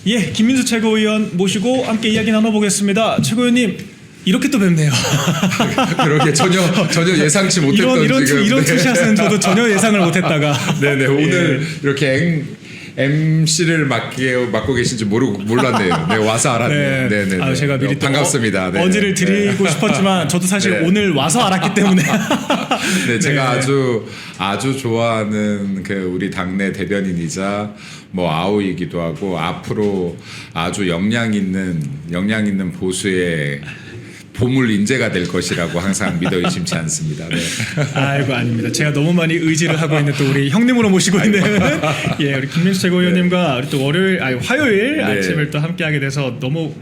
예, 김민수 최고위원 모시고 함께 이야기 나눠보겠습니다. 최고위원님, 이렇게 또 뵙네요. 그러게 전혀 예상치 못했던 이런 네. 투샷은 저도 전혀 예상을 못했다가. 네네 오늘 이렇게 MC를 맡고 계신지 몰랐네요. 네, 와서 알았네요. 네. 네네. 아, 제가 미리 또 반갑습니다. 네. 언지를 드리고 싶었지만 저도 사실 네. 오늘 와서 알았기 때문에. 네, 제가 네. 아주 좋아하는 그 우리 당내 대변인이자 뭐 아우이기도 하고 앞으로 아주 역량 있는 보수의 보물 인재가 될 것이라고 항상 믿어 의심치 않습니다. 네. 아이고 아닙니다. 제가 너무 많이 의지를 하고 있는 또 우리 형님으로 모시고 있는 예 우리 김민수 최고위원님과 우리 또 화요일 네. 아침을 또 함께하게 돼서 너무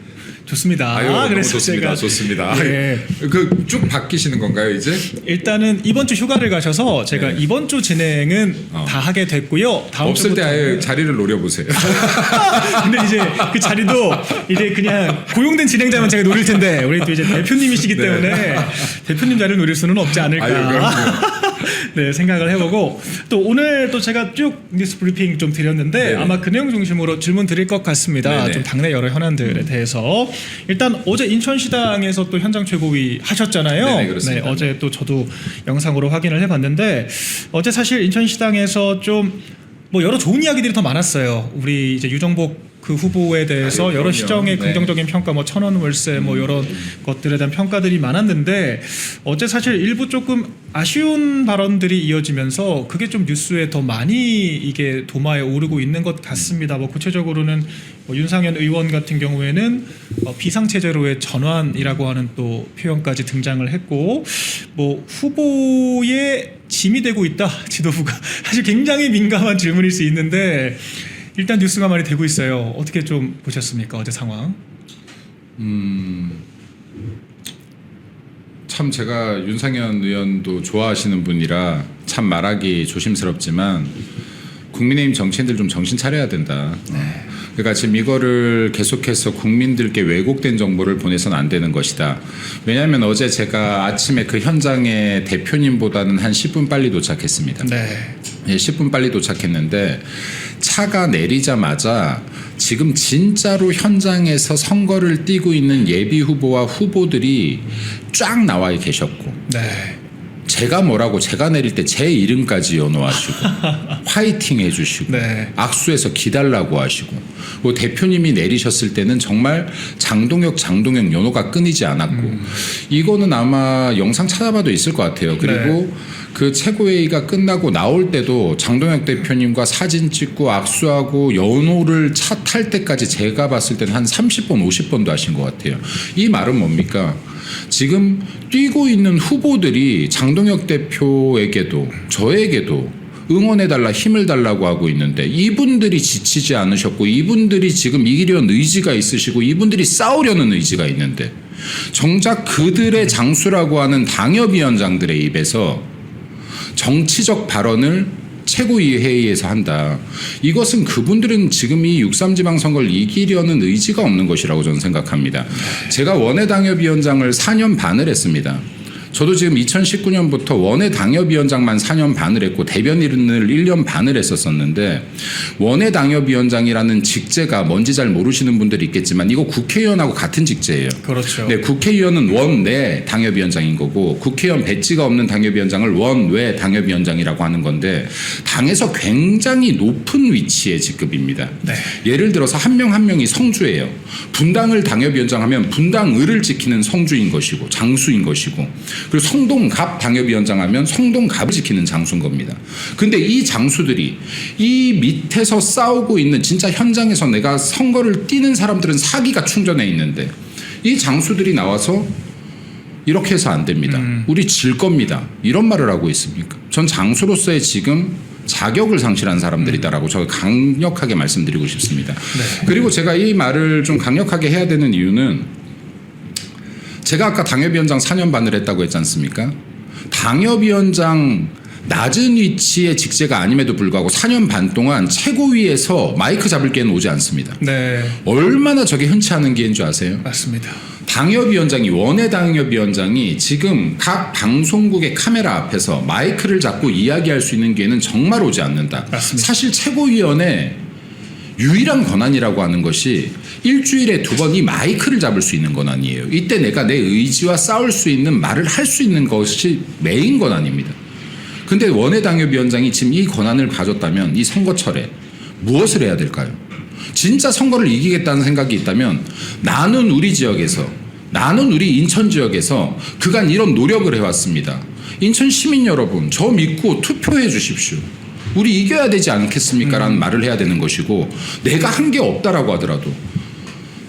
좋습니다. 아유, 너무 그래서 좋습니다. 제가 좋습니다. 예. 그 쭉 바뀌시는 건가요 이제? 일단은 이번 주 휴가를 가셔서 제가 네. 이번 주 진행은 다 하게 됐고요. 다음 없을 때 주부터는- 아예 자리를 노려보세요. 근데 이제 그 자리도 이제 그냥 고용된 진행자면 제가 노릴 텐데 우리 또 이제 대표님이시기 네. 때문에 대표님 자리를 노릴 수는 없지 않을까. 아유, 그럼요. 네, 생각을 해보고 또 오늘 또 제가 쭉 뉴스 브리핑 좀 드렸는데 네네. 아마 그 내용 중심으로 질문 드릴 것 같습니다. 네네. 좀 당내 여러 현안들에 대해서 일단 어제 인천시당에서 또 현장 최고위 하셨잖아요. 네네, 그렇습니다. 네, 어제 또 저도 영상으로 확인을 해봤는데 어제 사실 인천시당에서 좀 뭐 여러 좋은 이야기들이 더 많았어요. 우리 이제 유정복 그 후보에 대해서 아유, 여러 그럼요. 시정의 네. 긍정적인 평가, 뭐 천원 월세, 뭐 이런 것들에 대한 평가들이 많았는데 어제 사실 일부 조금 아쉬운 발언들이 이어지면서 그게 좀 뉴스에 더 많이 이게 도마에 오르고 있는 것 같습니다. 뭐 구체적으로는 뭐 윤상현 의원 같은 경우에는 비상체제로의 전환이라고 하는 또 표현까지 등장을 했고 뭐 후보의 짐이 되고 있다 지도부가 사실 굉장히 민감한 질문일 수 있는데. 일단 뉴스가 많이 되고 있어요. 어떻게 좀 보셨습니까? 어제 상황. 참 제가 윤상현 의원도 좋아하시는 분이라 참 말하기 조심스럽지만 국민의힘 정치인들 좀 정신 차려야 된다. 그러니까 지금 이거를 계속해서 국민들께 왜곡된 정보를 보내서는 안 되는 것이다. 왜냐하면 어제 제가 아침에 그 현장에 대표님보다는 한 10분 빨리 도착했습니다. 네. 예, 10분 빨리 도착했는데 차가 내리자마자 지금 진짜로 현장에서 선거를 뛰고 있는 예비 후보와 후보들이 쫙 나와 계셨고 네. 제가 내릴 때 제 이름까지 연호하시고 화이팅 해주시고 네. 악수해서 기달라고 하시고 뭐 대표님이 내리셨을 때는 정말 장동혁 연호가 끊이지 않았고 이거는 아마 영상 찾아봐도 있을 것 같아요. 그리고 그 최고회의가 끝나고 나올 때도 장동혁 대표님과 사진 찍고 악수하고 연호를 차 탈 때까지 제가 봤을 때는 한 30번 50번도 하신 것 같아요. 이 말은 뭡니까? 지금 뛰고 있는 후보들이 장동혁 대표에게도 저에게도 응원해달라 힘을 달라고 하고 있는데 이분들이 지치지 않으셨고 이분들이 지금 이기려는 의지가 있으시고 이분들이 싸우려는 의지가 있는데 정작 그들의 장수라고 하는 당협위원장들의 입에서 정치적 발언을 최고위 회의에서 한다. 이것은 그분들은 지금 이 6.3 지방선거를 이기려는 의지가 없는 것이라고 저는 생각합니다. 제가 원외 당협위원장을 4년 반을 했습니다. 저도 지금 2019년부터 원외 당협위원장만 4년 반을 했고 대변인을 1년 반을 했었었는데 원외 당협위원장이라는 직제가 뭔지 잘 모르시는 분들이 있겠지만 이거 국회의원하고 같은 직제예요. 그렇죠. 네, 국회의원은 원내 당협위원장인 거고 국회의원 배지가 없는 당협위원장을 원외 당협위원장이라고 하는 건데 당에서 굉장히 높은 위치의 직급입니다. 네. 예를 들어서 한 명 한 명이 성주예요. 분당을 당협위원장 하면 분당을을 지키는 성주인 것이고 장수인 것이고 그리고 성동갑 당협위원장 하면 성동갑을 지키는 장수인 겁니다. 근데 이 장수들이 이 밑에서 싸우고 있는 진짜 현장에서 내가 선거를 뛰는 사람들은 사기가 충전해 있는데 이 장수들이 나와서 이렇게 해서 안 됩니다. 우리 질 겁니다. 이런 말을 하고 있습니까? 전 장수로서의 지금 자격을 상실한 사람들이다라고 저 강력하게 말씀드리고 싶습니다. 네. 그리고 제가 이 말을 좀 강력하게 해야 되는 이유는 제가 아까 당협위원장 4년 반을 했다고 했지 않습니까? 당협위원장 낮은 위치의 직제가 아님에도 불구하고 4년 반 동안 최고위에서 마이크 잡을 기회는 오지 않습니다. 네. 얼마나 저게 흔치 않은 기회인 줄 아세요? 맞습니다. 당협위원장이 원외 당협위원장이 지금 각 방송국의 카메라 앞에서 마이크를 잡고 이야기할 수 있는 기회는 정말 오지 않는다. 맞습니다. 사실 최고위원회 유일한 권한이라고 하는 것이 일주일에 2번 이 마이크를 잡을 수 있는 권한이에요. 이때 내가 내 의지와 싸울 수 있는 말을 할 수 있는 것이 메인 권한입니다. 근데 원외당협위원장이 지금 이 권한을 가졌다면 이 선거철에 무엇을 해야 될까요? 진짜 선거를 이기겠다는 생각이 있다면 나는 우리 지역에서, 나는 우리 인천 지역에서 그간 이런 노력을 해왔습니다. 인천 시민 여러분, 저 믿고 투표해 주십시오. 우리 이겨야 되지 않겠습니까? 라는 말을 해야 되는 것이고, 내가 한 게 없다라고 하더라도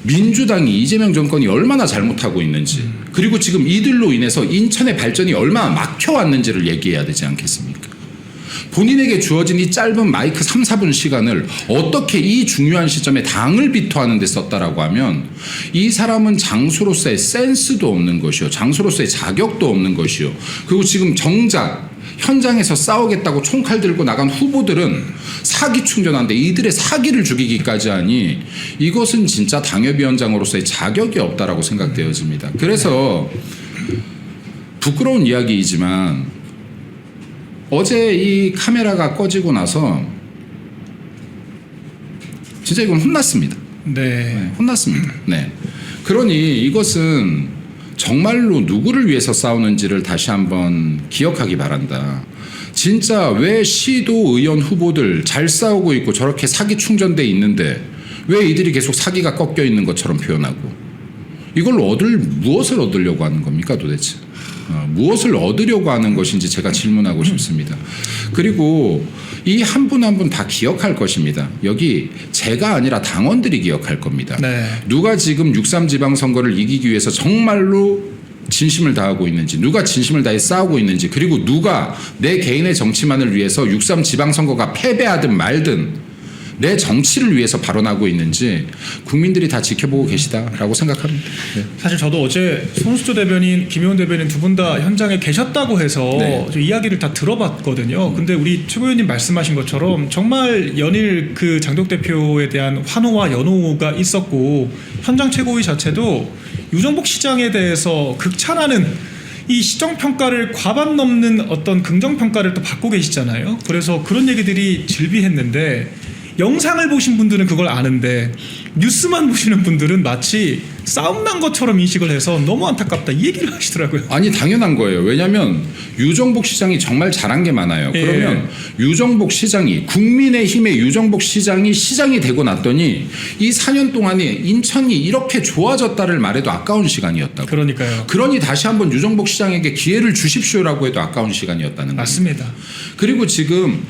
민주당이 이재명 정권이 얼마나 잘못하고 있는지, 그리고 지금 이들로 인해서 인천의 발전이 얼마나 막혀왔는지를 얘기해야 되지 않겠습니까? 본인에게 주어진 이 짧은 마이크 3, 4분 시간을 어떻게 이 중요한 시점에 당을 비토하는 데 썼다라고 하면 이 사람은 장수로서의 센스도 없는 것이요, 장수로서의 자격도 없는 것이요, 그리고 지금 정작 현장에서 싸우겠다고 총칼 들고 나간 후보들은 사기 충전하는데 이들의 사기를 죽이기까지 하니 이것은 진짜 당협위원장으로서의 자격이 없다라고 생각되어집니다. 그래서 부끄러운 이야기이지만 어제 이 카메라가 꺼지고 나서 진짜 이건 혼났습니다. 네. 혼났습니다. 네. 그러니 이것은 정말로 누구를 위해서 싸우는지를 다시 한번 기억하기 바란다. 진짜 왜 시도 의원 후보들 잘 싸우고 있고 저렇게 사기 충전돼 있는데 왜 이들이 계속 사기가 꺾여 있는 것처럼 표현하고 이걸로 무엇을 얻으려고 하는 겁니까 도대체? 무엇을 얻으려고 하는 것인지 제가 질문하고 싶습니다. 그리고 이 한 분 한 분 다 기억할 것입니다. 여기 제가 아니라 당원들이 기억할 겁니다. 네. 누가 지금 6.3 지방선거를 이기기 위해서 정말로 진심을 다하고 있는지, 누가 진심을 다해 싸우고 있는지, 그리고 누가 내 개인의 정치만을 위해서 6.3 지방선거가 패배하든 말든 내 정치를 위해서 발언하고 있는지 국민들이 다 지켜보고 계시다라고 생각합니다. 네. 사실 저도 어제 손수조 대변인, 김효은 대변인 두 분 다 현장에 계셨다고 해서 네. 저 이야기를 다 들어봤거든요. 근데 우리 최고위원님 말씀하신 것처럼 정말 연일 그 장덕 대표에 대한 환호와 연호가 있었고 현장 최고위 자체도 유정복 시장에 대해서 극찬하는 이 시정평가를 과반 넘는 어떤 긍정평가를 또 받고 계시잖아요. 그래서 그런 얘기들이 질비했는데 영상을 보신 분들은 그걸 아는데 뉴스만 보시는 분들은 마치 싸움 난 것처럼 인식을 해서 너무 안타깝다 이 얘기를 하시더라고요. 아니 당연한 거예요. 왜냐하면 유정복 시장이 정말 잘한 게 많아요. 예. 그러면 유정복 시장이 국민의힘의 유정복 시장이 시장이 되고 났더니 이 4년 동안에 인천이 이렇게 좋아졌다를 말해도 아까운 시간이었다고. 그러니까요. 그러니 다시 한번 유정복 시장에게 기회를 주십시오라고 해도 아까운 시간이었다는 거예요. 맞습니다. 그리고 지금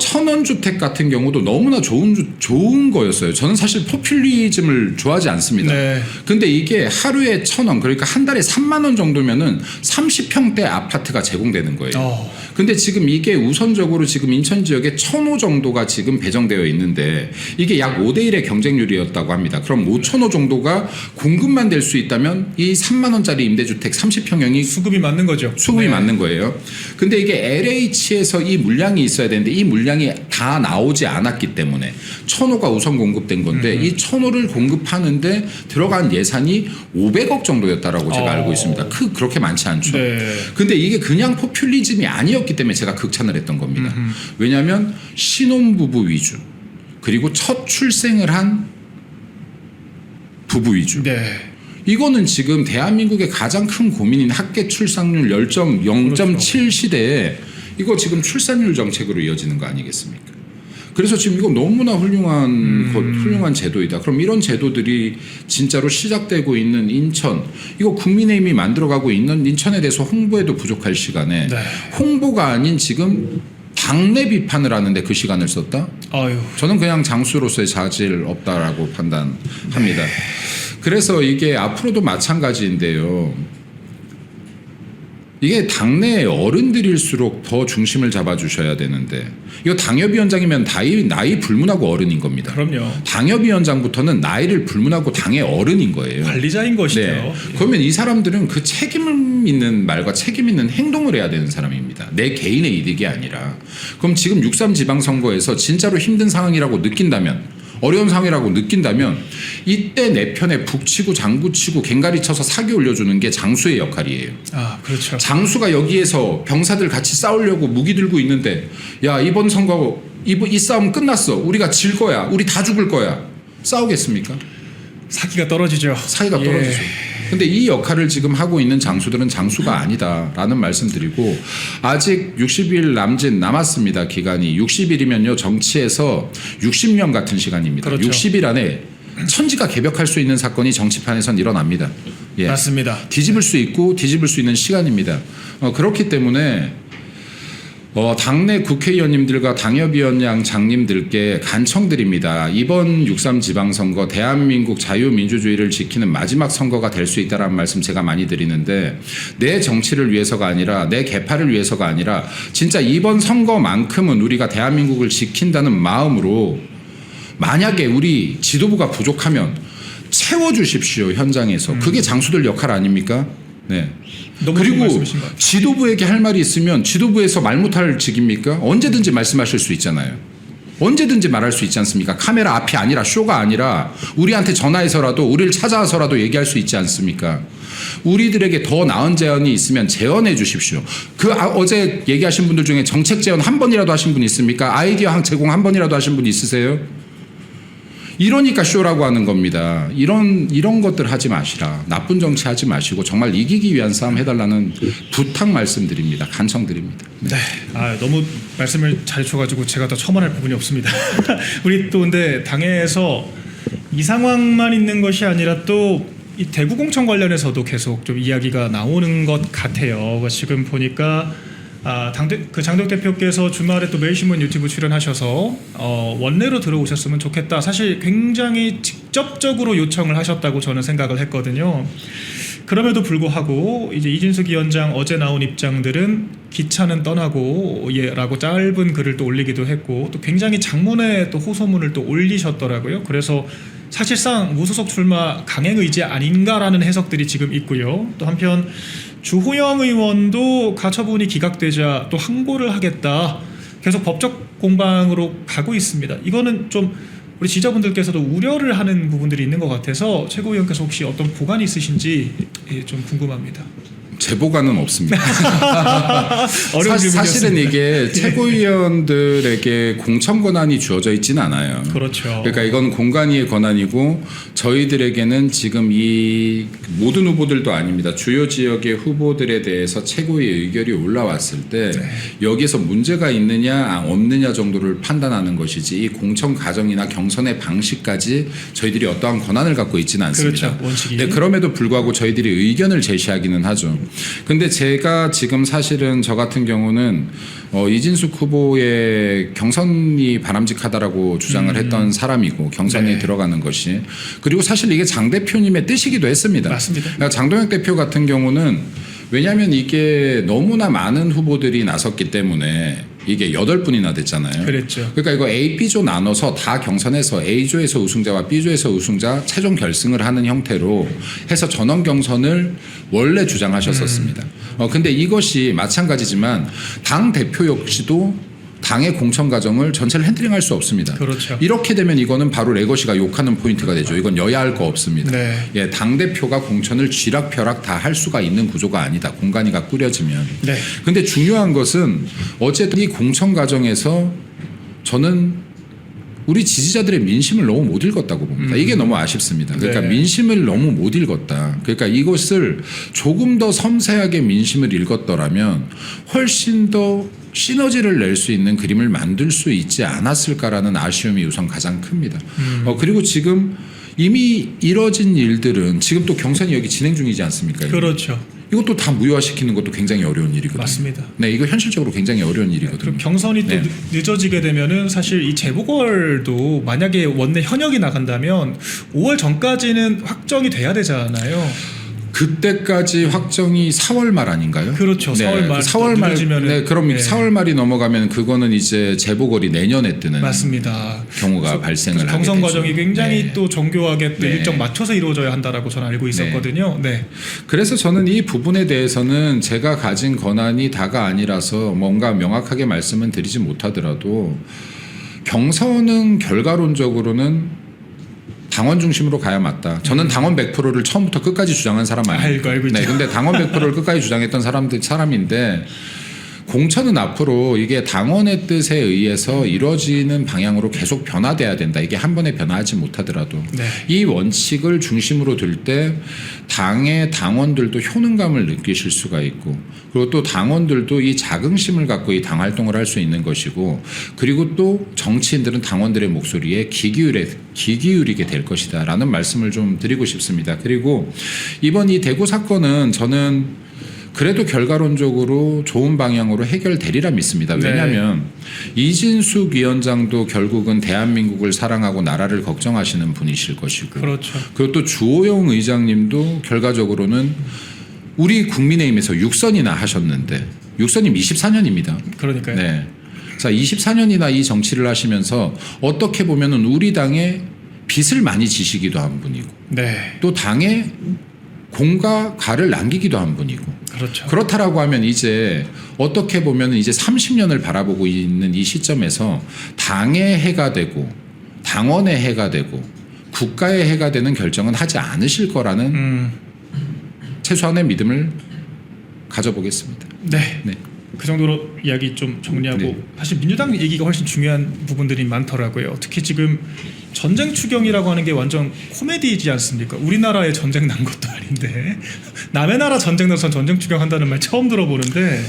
천원주택 같은 경우도 너무나 좋은 거였어요. 저는 사실 포퓰리즘을 좋아하지 않습니다. 네. 근데 이게 하루에 1,000원, 그러니까 한 달에 3만 원 정도면은 30평대 아파트가 제공되는 거예요. 근데 지금 이게 우선적으로 지금 인천 지역에 1,000호 정도가 지금 배정되어 있는데 이게 약 5대1의 경쟁률이었다고 합니다. 그럼 5,000호 정도가 공급만 될 수 있다면 이 3만 원짜리 임대주택 30평형이 수급이 맞는 거죠. 수급이 네. 맞는 거예요. 근데 이게 LH에서 이 물량이 있어야 되는데 이 물량이 다 나오지 않았기 때문에 1,000호가 우선 공급된 건데 이 1,000호를 공급하는데 들어간 예산이 500억 정도였다라고 제가 알고 있습니다. 그렇게 많지 않죠. 네. 근데 이게 그냥 포퓰리즘이 아니었기 때문에 제가 극찬을 했던 겁니다. 왜냐하면 신혼부부 위주, 그리고 첫 출생을 한 부부 위주. 네. 이거는 지금 대한민국의 가장 큰 고민인 학계 출산율 0.7 시대에 이거 지금 출산율 정책으로 이어지는 거 아니겠습니까? 그래서 지금 이거 너무나 훌륭한 제도이다. 그럼 이런 제도들이 진짜로 시작되고 있는 인천, 이거 국민의힘이 만들어가고 있는 인천에 대해서 홍보에도 부족할 시간에 네. 홍보가 아닌 지금 당내 비판을 하는데 그 시간을 썼다? 아유. 저는 그냥 장수로서의 자질 없다라고 판단합니다. 그래서 이게 앞으로도 마찬가지인데요. 이게 당내 어른들일수록 더 중심을 잡아주셔야 되는데 이거 당협위원장이면 나이 불문하고 어른인 겁니다. 그럼요. 당협위원장부터는 나이를 불문하고 당의 어른인 거예요. 관리자인 것이죠. 네. 그러면 이 사람들은 그 책임 있는 말과 책임 있는 행동을 해야 되는 사람입니다. 내 개인의 이득이 아니라. 그럼 지금 6.3 지방선거에서 진짜로 힘든 상황이라고 느낀다면, 어려운 상황이라고 느낀다면 이때 내 편에 북치고 장구치고 갱가리 쳐서 사기 올려주는 게 장수의 역할이에요. 아, 그렇죠. 장수가 여기에서 병사들 같이 싸우려고 무기 들고 있는데 야 이번 선거 이 싸움 끝났어. 우리가 질 거야. 우리 다 죽을 거야. 싸우겠습니까? 사기가 떨어지죠. 사이가 예. 떨어지죠. 근데 이 역할을 지금 하고 있는 장수들은 장수가 아니다라는 말씀드리고 아직 60일 남았습니다. 기간이 60일이면요 정치에서 60년 같은 시간입니다. 그렇죠. 60일 안에 천지가 개벽할 수 있는 사건이 정치판에선 일어납니다. 예. 맞습니다. 뒤집을 수 있고 뒤집을 수 있는 시간입니다. 그렇기 때문에 당내 국회의원님들과 당협위원장 장님들께 간청드립니다. 이번 6.3 지방선거 대한민국 자유민주주의를 지키는 마지막 선거가 될 수 있다는 말씀 제가 많이 드리는데 내 정치를 위해서가 아니라 내 개파를 위해서가 아니라 진짜 이번 선거만큼은 우리가 대한민국을 지킨다는 마음으로 만약에 우리 지도부가 부족하면 채워주십시오. 현장에서. 그게 장수들 역할 아닙니까? 네. 너무 좋은 그리고 말씀이신 것 같아요. 지도부에게 할 말이 있으면 지도부에서 말 못할 직입니까? 언제든지 말씀하실 수 있잖아요. 언제든지 말할 수 있지 않습니까? 카메라 앞이 아니라 쇼가 아니라 우리한테 전화해서라도 우리를 찾아와서라도 얘기할 수 있지 않습니까? 우리들에게 더 나은 제안이 있으면 제언해 주십시오. 어제 얘기하신 분들 중에 정책 제언 한 번이라도 하신 분 있습니까? 아이디어 제공 한 번이라도 하신 분 있으세요? 이러니까 쇼라고 하는 겁니다. 이런 것들 하지 마시라. 나쁜 정치 하지 마시고 정말 이기기 위한 싸움 해달라는 부탁 말씀드립니다. 간청드립니다. 네. 너무 말씀을 잘 해줘가지고 제가 더 첨언할 부분이 없습니다. 우리 또 근데 당에서 이 상황만 있는 것이 아니라 또 이 대구 공천 관련해서도 계속 좀 이야기가 나오는 것 같아요. 지금 보니까 장덕 대표께서 주말에 또 매일신문 유튜브 출연하셔서 원내로 들어오셨으면 좋겠다. 사실 굉장히 직접적으로 요청을 하셨다고 저는 생각을 했거든요. 그럼에도 불구하고 이제 이진숙 위원장 어제 나온 입장들은 기차는 떠나고 라고 짧은 글을 또 올리기도 했고 또 굉장히 장문의 또 호소문을 또 올리셨더라고요. 그래서 사실상 무소속 출마 강행 의지 아닌가라는 해석들이 지금 있고요. 또 한편 주호영 의원도 가처분이 기각되자 또 항고를 하겠다. 계속 법적 공방으로 가고 있습니다. 이거는 좀 우리 지지자분들께서도 우려를 하는 부분들이 있는 것 같아서 최고위원께서 혹시 어떤 보관이 있으신지 좀 궁금합니다. 제 보관은 없습니다. 어려운 사실은 질문이었습니다. 이게 최고위원들에게 공천 권한이 주어져 있지는 않아요. 그렇죠. 그러니까 이건 공관위의 권한이고 저희들에게는 지금 이 모든 후보들도 아닙니다. 주요 지역의 후보들에 대해서 최고위 의결이 올라왔을 때 여기에서 문제가 있느냐 없느냐 정도를 판단하는 것이지 이 공천 과정이나 경선의 방식까지 저희들이 어떠한 권한을 갖고 있지는 않습니다. 그렇죠. 원칙이. 네, 그럼에도 불구하고 저희들이 의견을 제시하기는 하죠. 근데 제가 지금 사실은 저 같은 경우는 이진숙 후보의 경선이 바람직하다라고 주장을 했던 사람이고 경선에 네. 들어가는 것이 그리고 사실 이게 장 대표님의 뜻이기도 했습니다. 맞습니다. 그러니까 장동혁 대표 같은 경우는 왜냐하면 이게 너무나 많은 후보들이 나섰기 때문에 이게 8분이나 됐잖아요. 그랬죠. 그러니까 이거 A, B조 나눠서 다 경선해서 A조에서 우승자와 B조에서 우승자 최종 결승을 하는 형태로 해서 전원 경선을 원래 주장하셨었습니다. 근데 이것이 마찬가지지만 당 대표 역시도 당의 공천 과정을 전체를 핸들링할 수 없습니다. 그렇죠. 이렇게 되면 이거는 바로 레거시가 욕하는 포인트가 되죠. 이건 여야 할 거 없습니다. 네. 예, 당 대표가 공천을 쥐락펴락 다 할 수가 있는 구조가 아니다. 공간이가 꾸려지면. 네. 근데 중요한 것은 어쨌든 이 공천 과정에서 저는 우리 지지자들의 민심을 너무 못 읽었다고 봅니다. 이게 너무 아쉽습니다. 그러니까 네. 민심을 너무 못 읽었다. 그러니까 이것을 조금 더 섬세하게 민심을 읽었더라면 훨씬 더 시너지를 낼 수 있는 그림을 만들 수 있지 않았을까라는 아쉬움이 우선 가장 큽니다. 그리고 지금 이미 이뤄진 일들은 지금 또 경선이 여기 진행 중이지 않습니까? 그렇죠. 이것도 다 무효화시키는 것도 굉장히 어려운 일이거든요. 맞습니다. 네, 이거 현실적으로 굉장히 어려운 일이거든요. 그럼 경선이 또 네. 늦어지게 되면은 사실 이 재보궐도 만약에 원내 현역이 나간다면 5월 전까지는 확정이 돼야 되잖아요. 그때까지 확정이 4월 말 아닌가요? 그렇죠. 4월 말. 4월 말. 늦어지면은, 네, 그럼 네. 4월 말이 넘어가면 그거는 이제 재보궐이 내년에 뜨는 맞습니다. 경우가 발생을 하게 경선 되죠. 과정이 굉장히 네. 또 정교하게 또 네. 일정 맞춰서 이루어져야 한다라고 저는 알고 있었거든요. 네. 그래서 저는 이 부분에 대해서는 제가 가진 권한이 다가 아니라서 뭔가 명확하게 말씀은 드리지 못하더라도 경선은 결과론적으로는 당원 중심으로 가야 맞다. 저는 당원 100%를 처음부터 끝까지 주장한 사람 아닙니까? 알고 있죠. 네, 근데 당원 100%를 끝까지 주장했던 사람인데 공천은 앞으로 이게 당원의 뜻에 의해서 이루어지는 방향으로 계속 변화돼야 된다. 이게 한 번에 변화하지 못하더라도 네. 이 원칙을 중심으로 둘 때 당의 당원들도 효능감을 느끼실 수가 있고 그리고 또 당원들도 이 자긍심을 갖고 이 당 활동을 할 수 있는 것이고 그리고 또 정치인들은 당원들의 목소리에 귀 기울이게 될 것이다라는 말씀을 좀 드리고 싶습니다. 그리고 이번 이 대구 사건은 저는 그래도 결과론적으로 좋은 방향으로 해결되리라 믿습니다. 왜냐하면 이진숙 위원장도 결국은 대한민국을 사랑하고 나라를 걱정하시는 분이실 것이고 그렇죠. 그리고 또 주호영 의장님도 결과적으로는 우리 국민의힘에서 6선이나 하셨는데 6선임 24년입니다. 그러니까요. 네. 자, 24년이나 이 정치를 하시면서 어떻게 보면은 우리 당에 빚을 많이 지시기도 한 분이고 네. 또 당에 공과 가를 남기기도 한 분이고 그렇죠. 그렇다라고 하면 이제 어떻게 보면 이제 30년을 바라보고 있는 이 시점에서 당의 해가 되고 당원의 해가 되고 국가의 해가 되는 결정은 하지 않으실 거라는 최소한의 믿음을 가져보겠습니다. 네. 네. 그 정도로 이야기 좀 정리하고 네. 사실 민주당 얘기가 훨씬 중요한 부분들이 많더라고요. 특히 지금 전쟁 추경이라고 하는 게 완전 코미디이지 않습니까? 우리나라에 전쟁 난 것도 아닌데 남의 나라 전쟁 나서 전쟁 추경한다는 말 처음 들어보는데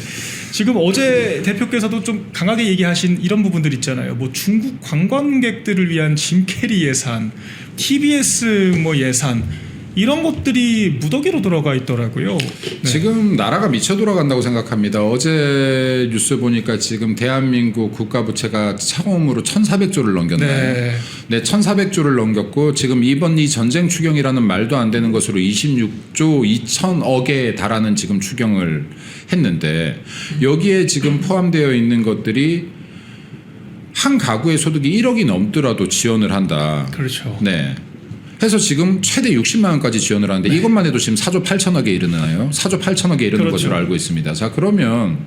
지금 어제 대표께서도 좀 강하게 얘기하신 이런 부분들 있잖아요. 뭐 중국 관광객들을 위한 짐 캐리 예산, TBS 뭐 예산 이런 것들이 무더기로 들어가 있더라고요. 네. 지금 나라가 미쳐 돌아간다고 생각합니다. 어제 뉴스 보니까 지금 대한민국 국가 부채가 처음으로 1,400조를 넘겼나요? 네. 네, 1,400조를 넘겼고 지금 이번 이 전쟁 추경이라는 말도 안 되는 것으로 26조 2천억에 달하는 지금 추경을 했는데 여기에 지금 포함되어 있는 것들이 한 가구의 소득이 1억이 넘더라도 지원을 한다. 그렇죠. 네. 해서 지금 최대 60만 원까지 지원을 하는데 이것만 해도 지금 4조 8천억에 이르나요? 4조 8천억에 이르는 그렇죠. 것으로 알고 있습니다. 자, 그러면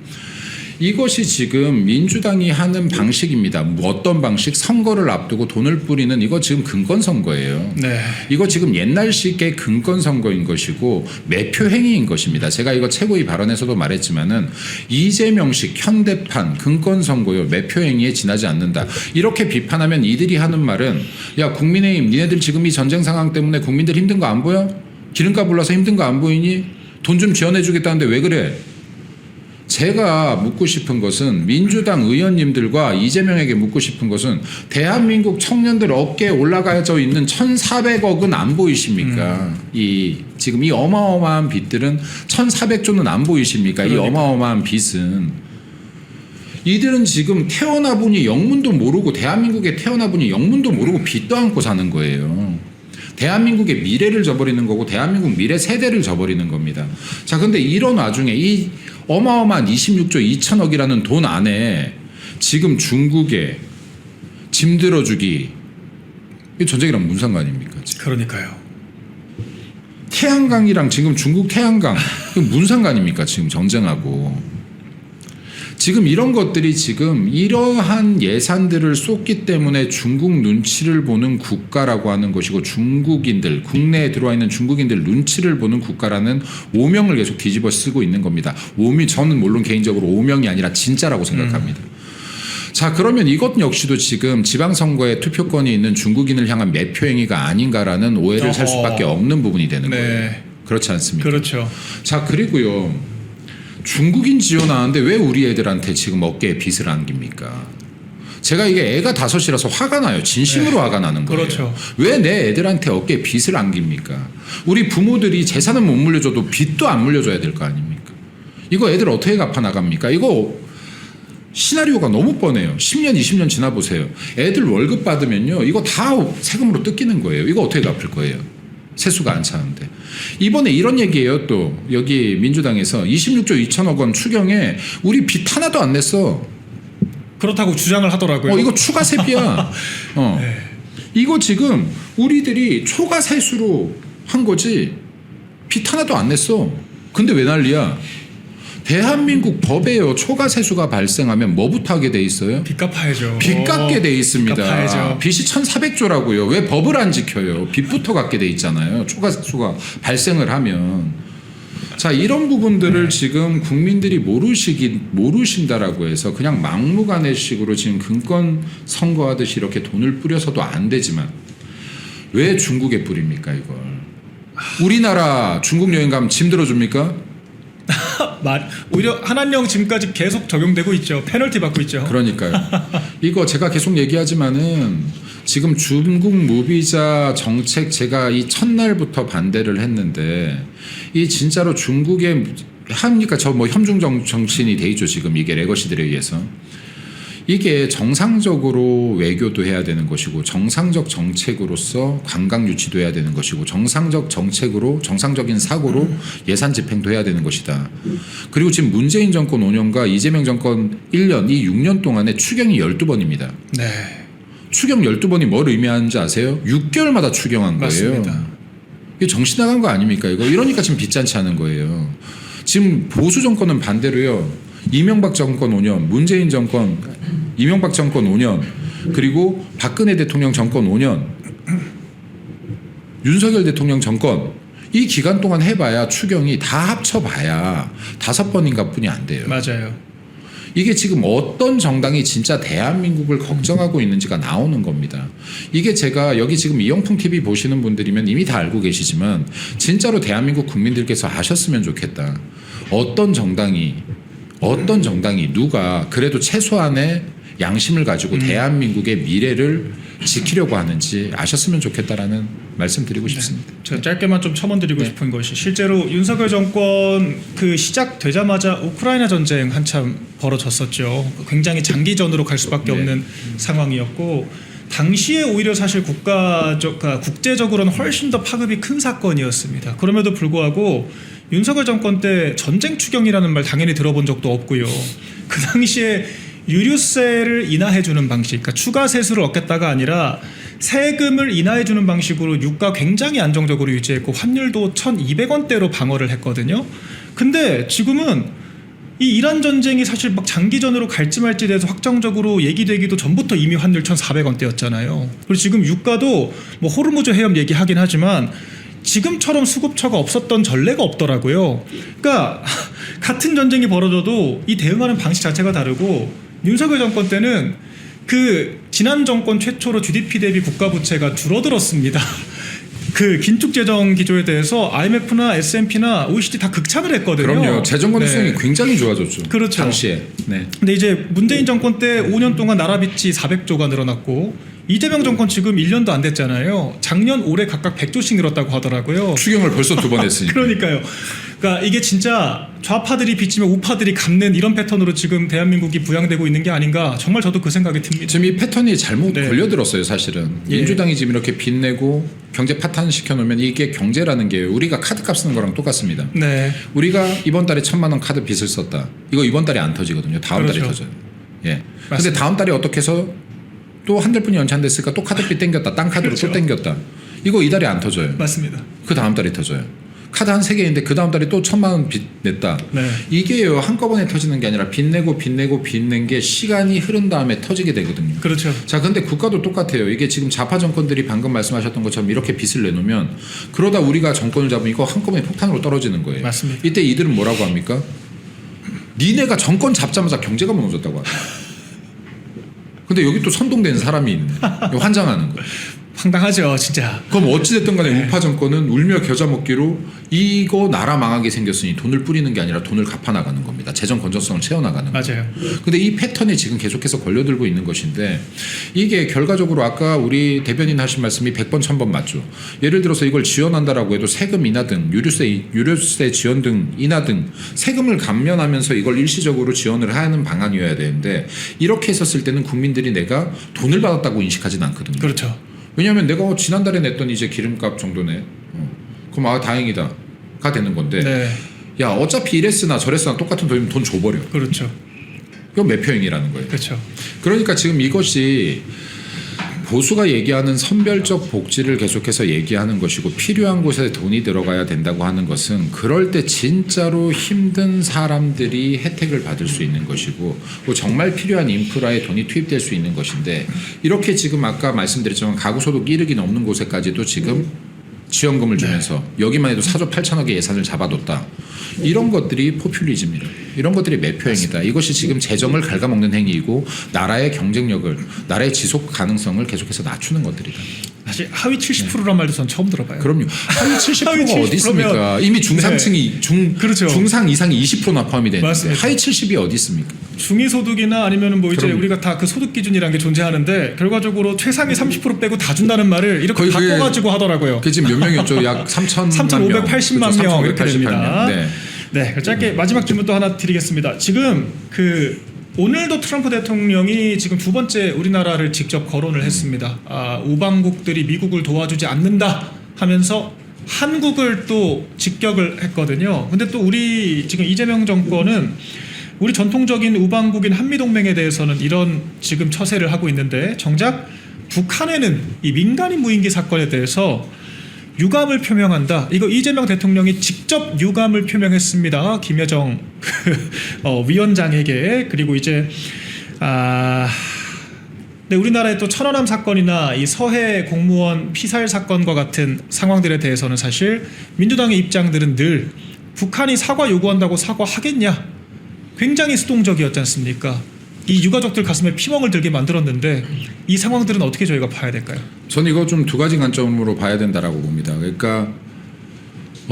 이것이 지금 민주당이 하는 방식입니다. 뭐 어떤 방식? 선거를 앞두고 돈을 뿌리는 이거 지금 근권 선거예요. 네. 이거 지금 옛날식의 근권 선거인 것이고 매표 행위인 것입니다. 제가 이거 최고위 발언에서도 말했지만은 이재명식 현대판 근권 선거요 매표 행위에 지나지 않는다. 이렇게 비판하면 이들이 하는 말은 야 국민의힘 니네들 지금 이 전쟁 상황 때문에 국민들 힘든 거 안 보여? 기름값 올라서 힘든 거 안 보이니? 돈 좀 지원해 주겠다는데 왜 그래? 제가 묻고 싶은 것은 민주당 의원님들과 이재명에게 묻고 싶은 것은 대한민국 청년들 어깨에 올라가져 있는 1,400억은 안 보이십니까? 지금 이 어마어마한 빚들은 1,400조는 안 보이십니까? 이 어마어마한 빚은 이들은 지금 태어나 보니 영문도 모르고 대한민국에 태어나 보니 영문도 모르고 빚도 안고 사는 거예요. 대한민국의 미래를 저버리는 거고 대한민국 미래 세대를 저버리는 겁니다. 자, 근데 이런 와중에 이 어마어마한 26조 2천억이라는 돈 안에 지금 중국에 짐 들어주기 이 전쟁이랑 무슨 상관입니까? 지금? 그러니까요. 태양강이랑 지금 중국 태양강 무슨 상관입니까? 지금 전쟁하고. 지금 이런 것들이 지금 이러한 예산들을 쏟기 때문에 중국 눈치를 보는 국가라고 하는 것이고 중국인들 국내에 들어와 있는 중국인들 눈치를 보는 국가라는 오명을 계속 뒤집어 쓰고 있는 겁니다. 저는 물론 개인적으로 오명이 아니라 진짜라고 생각합니다. 자, 그러면 이것 역시도 지금 지방선거에 투표권이 있는 중국인을 향한 매표 행위가 아닌가라는 오해를 살 수밖에 없는 부분이 되는 거예요. 그렇지 않습니까? 그렇죠. 자, 그리고요. 중국인 지원하는데 왜 우리 애들한테 지금 어깨에 빚을 안깁니까? 제가 이게 애가 5이라서 화가 나요. 진심으로 화가 나는 거예요. 그렇죠. 왜 내 애들한테 어깨에 빚을 안깁니까? 우리 부모들이 재산은 못 물려줘도 빚도 안 물려줘야 될 거 아닙니까? 이거 애들 어떻게 갚아 나갑니까? 이거 시나리오가 너무 뻔해요. 10년, 20년 지나보세요. 애들 월급 받으면요. 이거 다 세금으로 뜯기는 거예요. 이거 어떻게 갚을 거예요? 세수가 안 차는데. 이번에 이런 얘기예요. 또 여기 민주당에서 26조 2천억 원 추경에 우리 빚 하나도 안 냈어. 그렇다고 주장을 하더라고요. 이거 추가 세비야. 네. 이거 지금 우리들이 초과 세수로 한 거지 빚 하나도 안 냈어. 근데 왜 난리야? 대한민국 법에요. 초과 세수가 발생하면 뭐부터 하게 돼 있어요? 빚 갚아야죠. 빚 갚게 돼 있습니다. 빚 갚아야죠. 빚이 1,400조라고요. 왜 법을 안 지켜요? 빚부터 갚게 돼 있잖아요. 초과 세수가 발생을 하면. 자, 이런 부분들을 네. 지금 국민들이 모르신다라고 해서 그냥 막무가내식으로 지금 금권 선거하듯이 이렇게 돈을 뿌려서도 안 되지만 왜 중국에 뿌립니까 이걸? 우리나라 중국 여행 가면 짐 들어줍니까? 오히려 한한령 지금까지 계속 적용되고 있죠. 페널티 받고 있죠. 그러니까요. 이거 제가 계속 얘기하지만은 지금 중국 무비자 정책 제가 이 첫날부터 반대를 했는데 이 진짜로 중국에 합니까? 저 뭐 협중 정치인이 돼 있죠 지금 이게 레거시들에 의해서. 이게 정상적으로 외교도 해야 되는 것이고 정상적 정책으로서 관광 유치도 해야 되는 것이고 정상적 정책으로 정상적인 사고로 예산 집행도 해야 되는 것이다. 그리고 지금 문재인 정권 5년과 이재명 정권 1년 이 6년 동안에 추경이 12번입니다. 네. 추경 12번이 뭘 의미하는지 아세요? 6개월마다 추경한 거예요. 맞습니다. 이게 정신 나간 거 아닙니까 이거? 이러니까 지금 빚잔치 하는 거예요. 지금 보수 정권은 반대로요. 이명박 정권 5년, 문재인 정권, 이명박 정권 5년, 그리고 박근혜 대통령 정권 5년, 윤석열 대통령 정권 이 기간 동안 해봐야 추경이 다 합쳐봐야 5번인가 뿐이 안 돼요. 맞아요. 이게 지금 어떤 정당이 진짜 대한민국을 걱정하고 있는지가 나오는 겁니다. 이게 제가 여기 지금 이영풍 TV 보시는 분들이면 이미 다 알고 계시지만 진짜로 대한민국 국민들께서 아셨으면 좋겠다. 어떤 정당이 누가 그래도 최소한의 양심을 가지고 대한민국의 미래를 지키려고 하는지 아셨으면 좋겠다라는 말씀드리고 싶습니다. 제가 짧게만 좀 첨언드리고 싶은 것이 실제로 윤석열 정권 그 시작되자마자 우크라이나 전쟁 한참 벌어졌었죠. 굉장히 장기전으로 갈 수밖에 없는 상황이었고 당시에 오히려 사실 국제적으로는 훨씬 더 파급이 큰 사건이었습니다. 그럼에도 불구하고 윤석열 정권 때 전쟁 추경이라는 말 당연히 들어본 적도 없고요. 그 당시에 유류세를 인하해주는 방식, 그러니까 추가 세수를 얻겠다가 아니라 세금을 인하해주는 방식으로 유가 굉장히 안정적으로 유지했고 환율도 1,200원대로 방어를 했거든요. 근데 지금은 이 이란 전쟁이 사실 막 장기전으로 갈지 말지에 대해서 확정적으로 얘기되기도 전부터 이미 환율 1,400원대였잖아요. 그리고 지금 유가도 뭐 호르무즈 해협 얘기하긴 하지만 지금처럼 수급처가 없었던 전례가 없더라고요. 그러니까 같은 전쟁이 벌어져도 이 대응하는 방식 자체가 다르고 윤석열 정권 때는 그 지난 정권 최초로 GDP 대비 국가 부채가 줄어들었습니다. 그 긴축 재정 기조에 대해서 IMF나 S&P나 OECD 다 극찬을 했거든요. 그럼요. 재정 건전성이 굉장히 좋아졌죠. 그렇죠. 당시에. 네. 근데 이제 문재인 정권 때 5년 동안 나라 빚이 400조가 늘어났고 이재명 정권 지금 1년도 안 됐잖아요. 작년 올해 각각 100조씩 늘었다고 하더라고요. 추경을 벌써 2번 했으니까. 그러니까요. 그러니까 이게 진짜 좌파들이 빚지면 우파들이 갚는 이런 패턴으로 지금 대한민국이 부양되고 있는 게 아닌가 정말 저도 그 생각이 듭니다. 지금 이 패턴이 잘못 네. 걸려들었어요 사실은. 예. 민주당이 지금 이렇게 빚내고 경제 파탄시켜 놓으면 이게 경제라는 게 우리가 카드값 쓰는 거랑 똑같습니다. 네. 우리가 이번 달에 1,000만 원 카드 빚을 썼다. 이거 이번 달에 안 터지거든요. 다음 달에 그렇죠. 터져요. 예. 근데 맞습니다. 다음 달에 어떻게 해서 또 한 달뿐이 연장됐으니까 또 카드빚 땡겼다. 땅 카드로 그렇죠. 또 땡겼다. 이거 이달에 안 터져요. 맞습니다. 그 다음 달에 터져요. 카드 한 3개인데 그 다음 달에 또 1,000만 원 빚 냈다. 네. 이게요 한꺼번에 터지는 게 아니라 빚 내고 빚낸 게 시간이 흐른 다음에 터지게 되거든요. 그렇죠. 자, 근데 국가도 똑같아요. 이게 지금 좌파 정권들이 방금 말씀하셨던 것처럼 이렇게 빚을 내놓으면 그러다 우리가 정권을 잡으면 이거 한꺼번에 폭탄으로 떨어지는 거예요. 맞습니다. 이때 이들은 뭐라고 합니까? 니네가 정권 잡자마자 경제가 무너졌다고 합니다. 근데 여기 또 선동된 사람이 있네. 환장하는 거예요. 황당하죠, 진짜. 그럼 어찌됐든 간에 네. 우파 정권은 울며 겨자 먹기로 이거 나라 망하게 생겼으니 돈을 뿌리는 게 아니라 돈을 갚아나가는 겁니다. 재정 건전성을 채워나가는 거예요. 맞아요. 근데 이 패턴이 지금 계속해서 걸려들고 있는 것인데 이게 결과적으로 아까 우리 대변인 하신 말씀이 100번 1000번 맞죠. 예를 들어서 이걸 지원한다라고 해도 세금 인하 등 유류세 지원 등 인하 등 세금을 감면하면서 이걸 일시적으로 지원을 하는 방안이어야 되는데 이렇게 했었을 때는 국민들이 내가 돈을 받았다고 인식하진 않거든요. 그렇죠. 왜냐하면 내가 지난달에 냈던 이제 기름값 정도네. 그럼 다행이다. 가 되는 건데. 네. 야 어차피 이랬으나 저랬으나 똑같은 돈이면 돈 줘버려. 그렇죠. 그건 매표행위라는 거예요. 그렇죠. 그러니까 지금 이것이 보수가 얘기하는 선별적 복지를 계속해서 얘기하는 것이고 필요한 곳에 돈이 들어가야 된다고 하는 것은 그럴 때 진짜로 힘든 사람들이 혜택을 받을 수 있는 것이고 정말 필요한 인프라에 돈이 투입될 수 있는 것인데 이렇게 지금 아까 말씀드렸지만 가구소득 1억이 넘는 곳에까지도 지금 지원금을 주면서 여기만 해도 4조 8천억의 예산을 잡아뒀다. 이런 것들이 포퓰리즘이다. 이런 것들이 매표행위다. 이것이 지금 재정을 갉아먹는 행위이고 나라의 경쟁력을, 나라의 지속 가능성을 계속해서 낮추는 것들이다. 사실 하위 70%란 말도 전 처음 들어봐요. 그럼요. 하위 70%가 하위 어디 있습니까? 70%면 이미 중상층이 그렇죠. 중상 이상이 20%나 포함이 되는데 맞습니다. 하위 70이 어디 있습니까? 중위소득이나 아니면은 뭐 이제 그럼요. 우리가 다 그 소득 기준이라는 게 존재하는데 결과적으로 최상위 30% 빼고 다 준다는 말을 이렇게 거의 그게- 바꿔가지고 하더라고요. 그 지금 몇 명이었죠? 약 3,580만 명 이렇게 3,588명. 됩니다. 네. 네, 짧게 마지막 질문 또 하나 드리겠습니다. 지금 오늘도 트럼프 대통령이 지금 두 번째 우리나라를 직접 거론을 했습니다. 우방국들이 미국을 도와주지 않는다 하면서 한국을 또 직격을 했거든요. 근데 또 우리 지금 이재명 정권은 우리 전통적인 우방국인 한미동맹에 대해서는 이런 지금 처세를 하고 있는데 정작 북한에는 이 민간인 무인기 사건에 대해서 유감을 표명한다. 이거 이재명 대통령이 직접 유감을 표명했습니다. 김여정 위원장에게. 그리고 이제 네, 우리나라의 또 천안함 사건이나 이 서해 공무원 피살 사건과 같은 상황들에 대해서는 사실 민주당의 입장들은 늘 북한이 사과 요구한다고 사과하겠냐. 굉장히 수동적이었지 않습니까? 이 유가족들 가슴에 피멍을 들게 만들었는데 이 상황들은 어떻게 저희가 봐야 될까요? 저는 이거 좀 두 가지 관점으로 봐야 된다라고 봅니다. 그러니까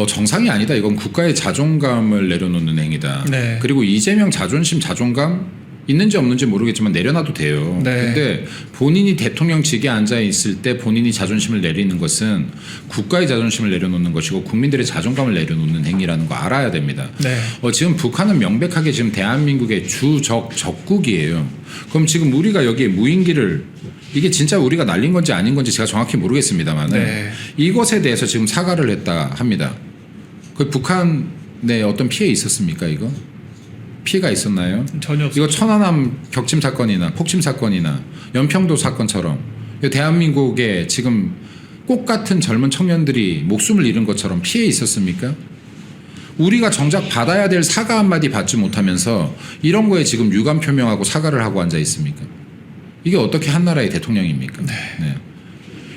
정상이 아니다. 이건 국가의 자존감을 내려놓는 행위다. 네. 그리고 이재명 자존심, 자존감 있는지 없는지 모르겠지만 내려놔도 돼요. 네. 근데 본인이 대통령직에 앉아 있을 때 본인이 자존심을 내리는 것은 국가의 자존심을 내려놓는 것이고 국민들의 자존감을 내려놓는 행위라는 거 알아야 됩니다. 네. 지금 북한은 명백하게 지금 대한민국의 적국이에요. 그럼 지금 우리가 여기에 무인기를 이게 진짜 우리가 날린 건지 아닌 건지 제가 정확히 모르겠습니다만 네. 이것에 대해서 지금 사과를 했다 합니다. 그 북한에 어떤 피해 있었습니까? 이거? 피해가 있었나요? 전혀 없어요. 이거 천안함 격침 사건이나 폭침 사건이나 연평도 사건처럼 대한민국에 지금 꽃 같은 젊은 청년들이 목숨을 잃은 것처럼 피해 있었습니까? 우리가 정작 받아야 될 사과 한마디 받지 못하면서 이런 거에 지금 유감 표명하고 사과를 하고 앉아 있습니까? 이게 어떻게 한 나라의 대통령입니까? 네.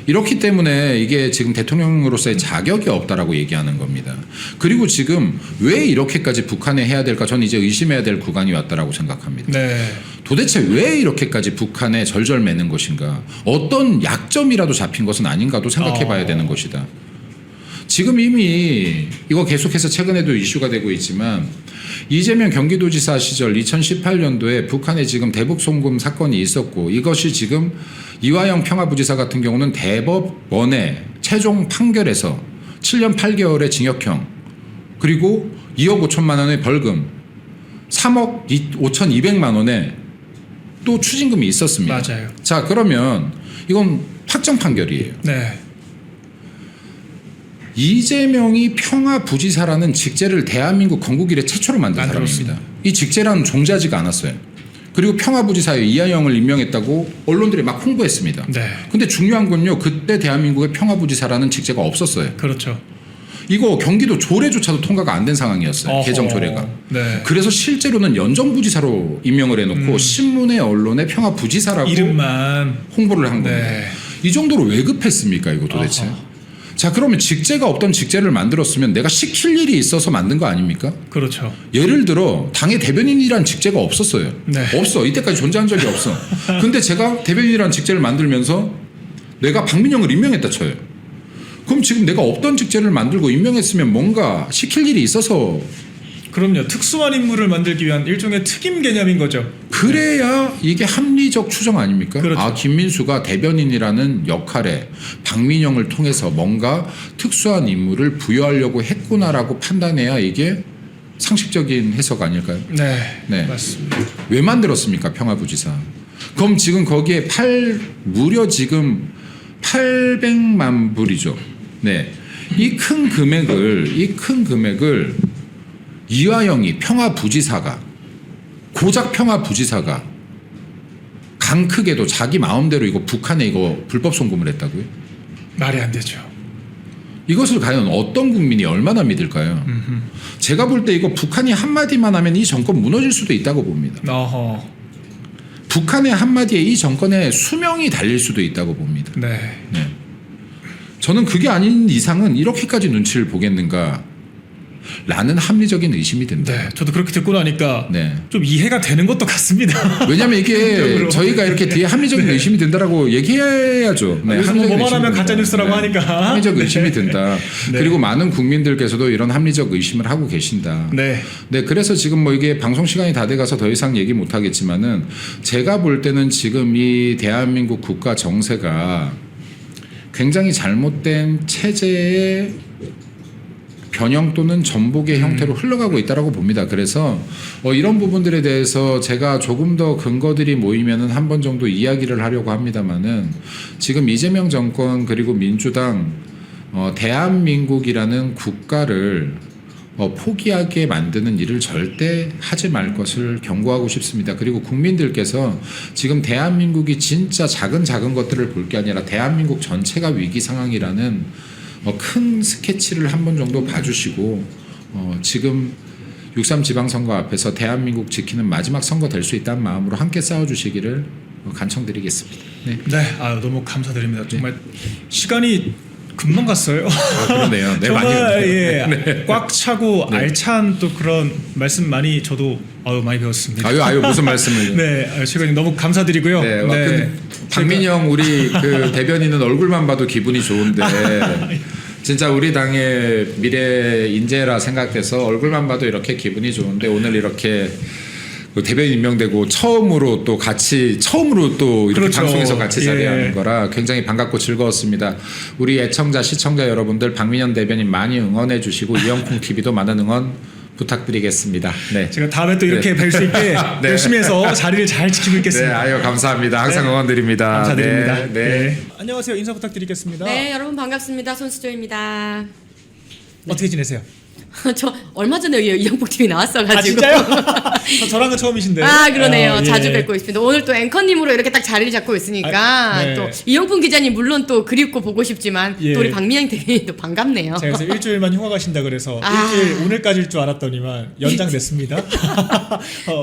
이렇기 때문에 이게 지금 대통령으로서의 자격이 없다라고 얘기하는 겁니다. 그리고 지금 왜 이렇게까지 북한에 해야 될까? 저는 이제 의심해야 될 구간이 왔다라고 생각합니다. 네. 도대체 왜 이렇게까지 북한에 절절매는 것인가? 어떤 약점이라도 잡힌 것은 아닌가도 생각해 봐야 되는 것이다. 지금 이미 이거 계속해서 최근에도 이슈가 되고 있지만 이재명 경기도지사 시절 2018년도에 북한에 지금 대북 송금 사건이 있었고 이것이 지금 이화영 평화부지사 같은 경우는 대법원의 최종 판결에서 7년 8개월의 징역형 그리고 2억 5천만 원의 벌금 3억 5,200만 원의 또 추징금이 있었습니다. 맞아요. 자 그러면 이건 확정 판결이에요. 네. 이재명이 평화부지사라는 직제를 대한민국 건국 이래 최초로 만든 사람입니다. 이 직제라는 존재하지가 않았어요. 그리고 평화부지사에 이하영을 임명했다고 언론들이 막 홍보했습니다. 네. 근데 중요한 건요. 그때 대한민국에 평화부지사라는 직제가 없었어요. 그렇죠. 이거 경기도 조례조차도 통과가 안 된 상황이었어요. 어허. 개정 조례가. 네. 그래서 실제로는 연정부지사로 임명을 해놓고 신문에 언론에 평화부지사라고 이름만. 홍보를 한 겁니다. 네. 이 정도로 왜 급했습니까 이거 도대체. 어허. 자 그러면 직제가 없던 직제를 만들었으면 내가 시킬 일이 있어서 만든 거 아닙니까? 그렇죠. 예를 들어 당의 대변인이란 직제가 없었어요. 네. 없어. 이때까지 존재한 적이 없어. 근데 제가 대변인이란 직제를 만들면서 내가 박민영을 임명했다 쳐요. 그럼 지금 내가 없던 직제를 만들고 임명했으면 뭔가 시킬 일이 있어서 그럼요. 특수한 인물을 만들기 위한 일종의 특임 개념인 거죠. 그래야 이게 합리적 추정 아닙니까? 그렇죠. 아 김민수가 대변인이라는 역할에 박민영을 통해서 뭔가 특수한 임무를 부여하려고 했구나라고 판단해야 이게 상식적인 해석 아닐까요? 네. 네. 맞습니다. 왜 만들었습니까 평화부지사? 그럼 지금 거기에 무려 지금 800만 불이죠. 네, 이 큰 금액을 이화영이 평화부지사가 고작 평화부지사가 강 크게도 자기 마음대로 이거 북한에 이거 불법 송금을 했다고요? 말이 안 되죠. 이것을 과연 어떤 국민이 얼마나 믿을까요? 제가 볼 때 이거 북한이 한마디만 하면 이 정권 무너질 수도 있다고 봅니다. 어허. 북한의 한마디에 이 정권의 수명이 달릴 수도 있다고 봅니다. 네. 네. 저는 그게 아닌 이상은 이렇게까지 눈치를 보겠는가 라는 합리적인 의심이 듭니다. 네, 저도 그렇게 듣고 나니까 네. 좀 이해가 되는 것도 같습니다. 왜냐하면 이게 한편적으로. 저희가 이렇게 뒤에 합리적인 네. 의심이 든다라고 얘기해야죠. 네, 요즘 합리적 뭐만 의심이 하면 든다. 가짜 뉴스라고 네. 하니까. 합리적 의심이 네. 든다. 네. 그리고 많은 국민들께서도 이런 합리적 의심을 하고 계신다. 네. 네, 그래서 지금 뭐 이게 방송 시간이 다 돼가서 더 이상 얘기 못 하겠지만은 제가 볼 때는 지금 이 대한민국 국가 정세가 굉장히 잘못된 체제의 변형 또는 전복의 형태로 흘러가고 있다라고 봅니다. 그래서 이런 부분들에 대해서 제가 조금 더 근거들이 모이면은 한 번 정도 이야기를 하려고 합니다만은 지금 이재명 정권 그리고 민주당 대한민국이라는 국가를 포기하게 만드는 일을 절대 하지 말 것을 경고하고 싶습니다. 그리고 국민들께서 지금 대한민국이 진짜 작은 것들을 볼 게 아니라 대한민국 전체가 위기 상황이라는 큰 스케치를 한 번 정도 봐주시고 지금 6.3 지방선거 앞에서 대한민국 지키는 마지막 선거 될 수 있다는 마음으로 함께 싸워주시기를 간청드리겠습니다. 네. 네, 아유, 너무 감사드립니다. 정말 시간이 금방 갔어요. 그러네요. 네, 많이 정말 갔네요. 예, 네. 꽉 차고 네. 알찬 또 그런 말씀 많이 저도 많이 배웠습니다. 아유 무슨 말씀을? 네, 최근에 너무 감사드리고요. 네, 박민영 우리 그 대변인은 얼굴만 봐도 기분이 좋은데 진짜 우리 당의 미래 인재라 생각돼서 얼굴만 봐도 이렇게 기분이 좋은데 오늘 이렇게 대변인 임명되고 처음으로 또 이렇게 그렇죠. 방송에서 같이 자리하는 예. 거라 굉장히 반갑고 즐거웠습니다. 우리 애청자 시청자 여러분들 박민영 대변인 많이 응원해 주시고 이영풍 TV도 많은 응원 부탁드리겠습니다. 네. 제가 다음에 또 이렇게 뵐 수 있게 네. 열심히 해서 자리를 잘 지키고 네, 있겠습니다. 아유 감사합니다. 항상 네. 응원드립니다. 감사드립니다. 네. 네. 네. 안녕하세요. 인사 부탁드리겠습니다. 네, 여러분 반갑습니다. 손수조입니다. 어떻게 지내세요? 저 얼마 전에 이영복 TV 나왔어가지고. 아 진짜요? 저랑은 처음이신데. 아 그러네요. 예. 자주 뵙고 있습니다. 오늘 또 앵커님으로 이렇게 딱 자리를 잡고 있으니까 네. 또 이영풍 기자님 물론 또 그립고 보고 싶지만 예. 또 우리 박민영 대변인도 반갑네요. 제가 그래서 일주일만 휴가 가신다 그래서 아. 일주일 오늘까지일 줄 알았더니만 연장됐습니다.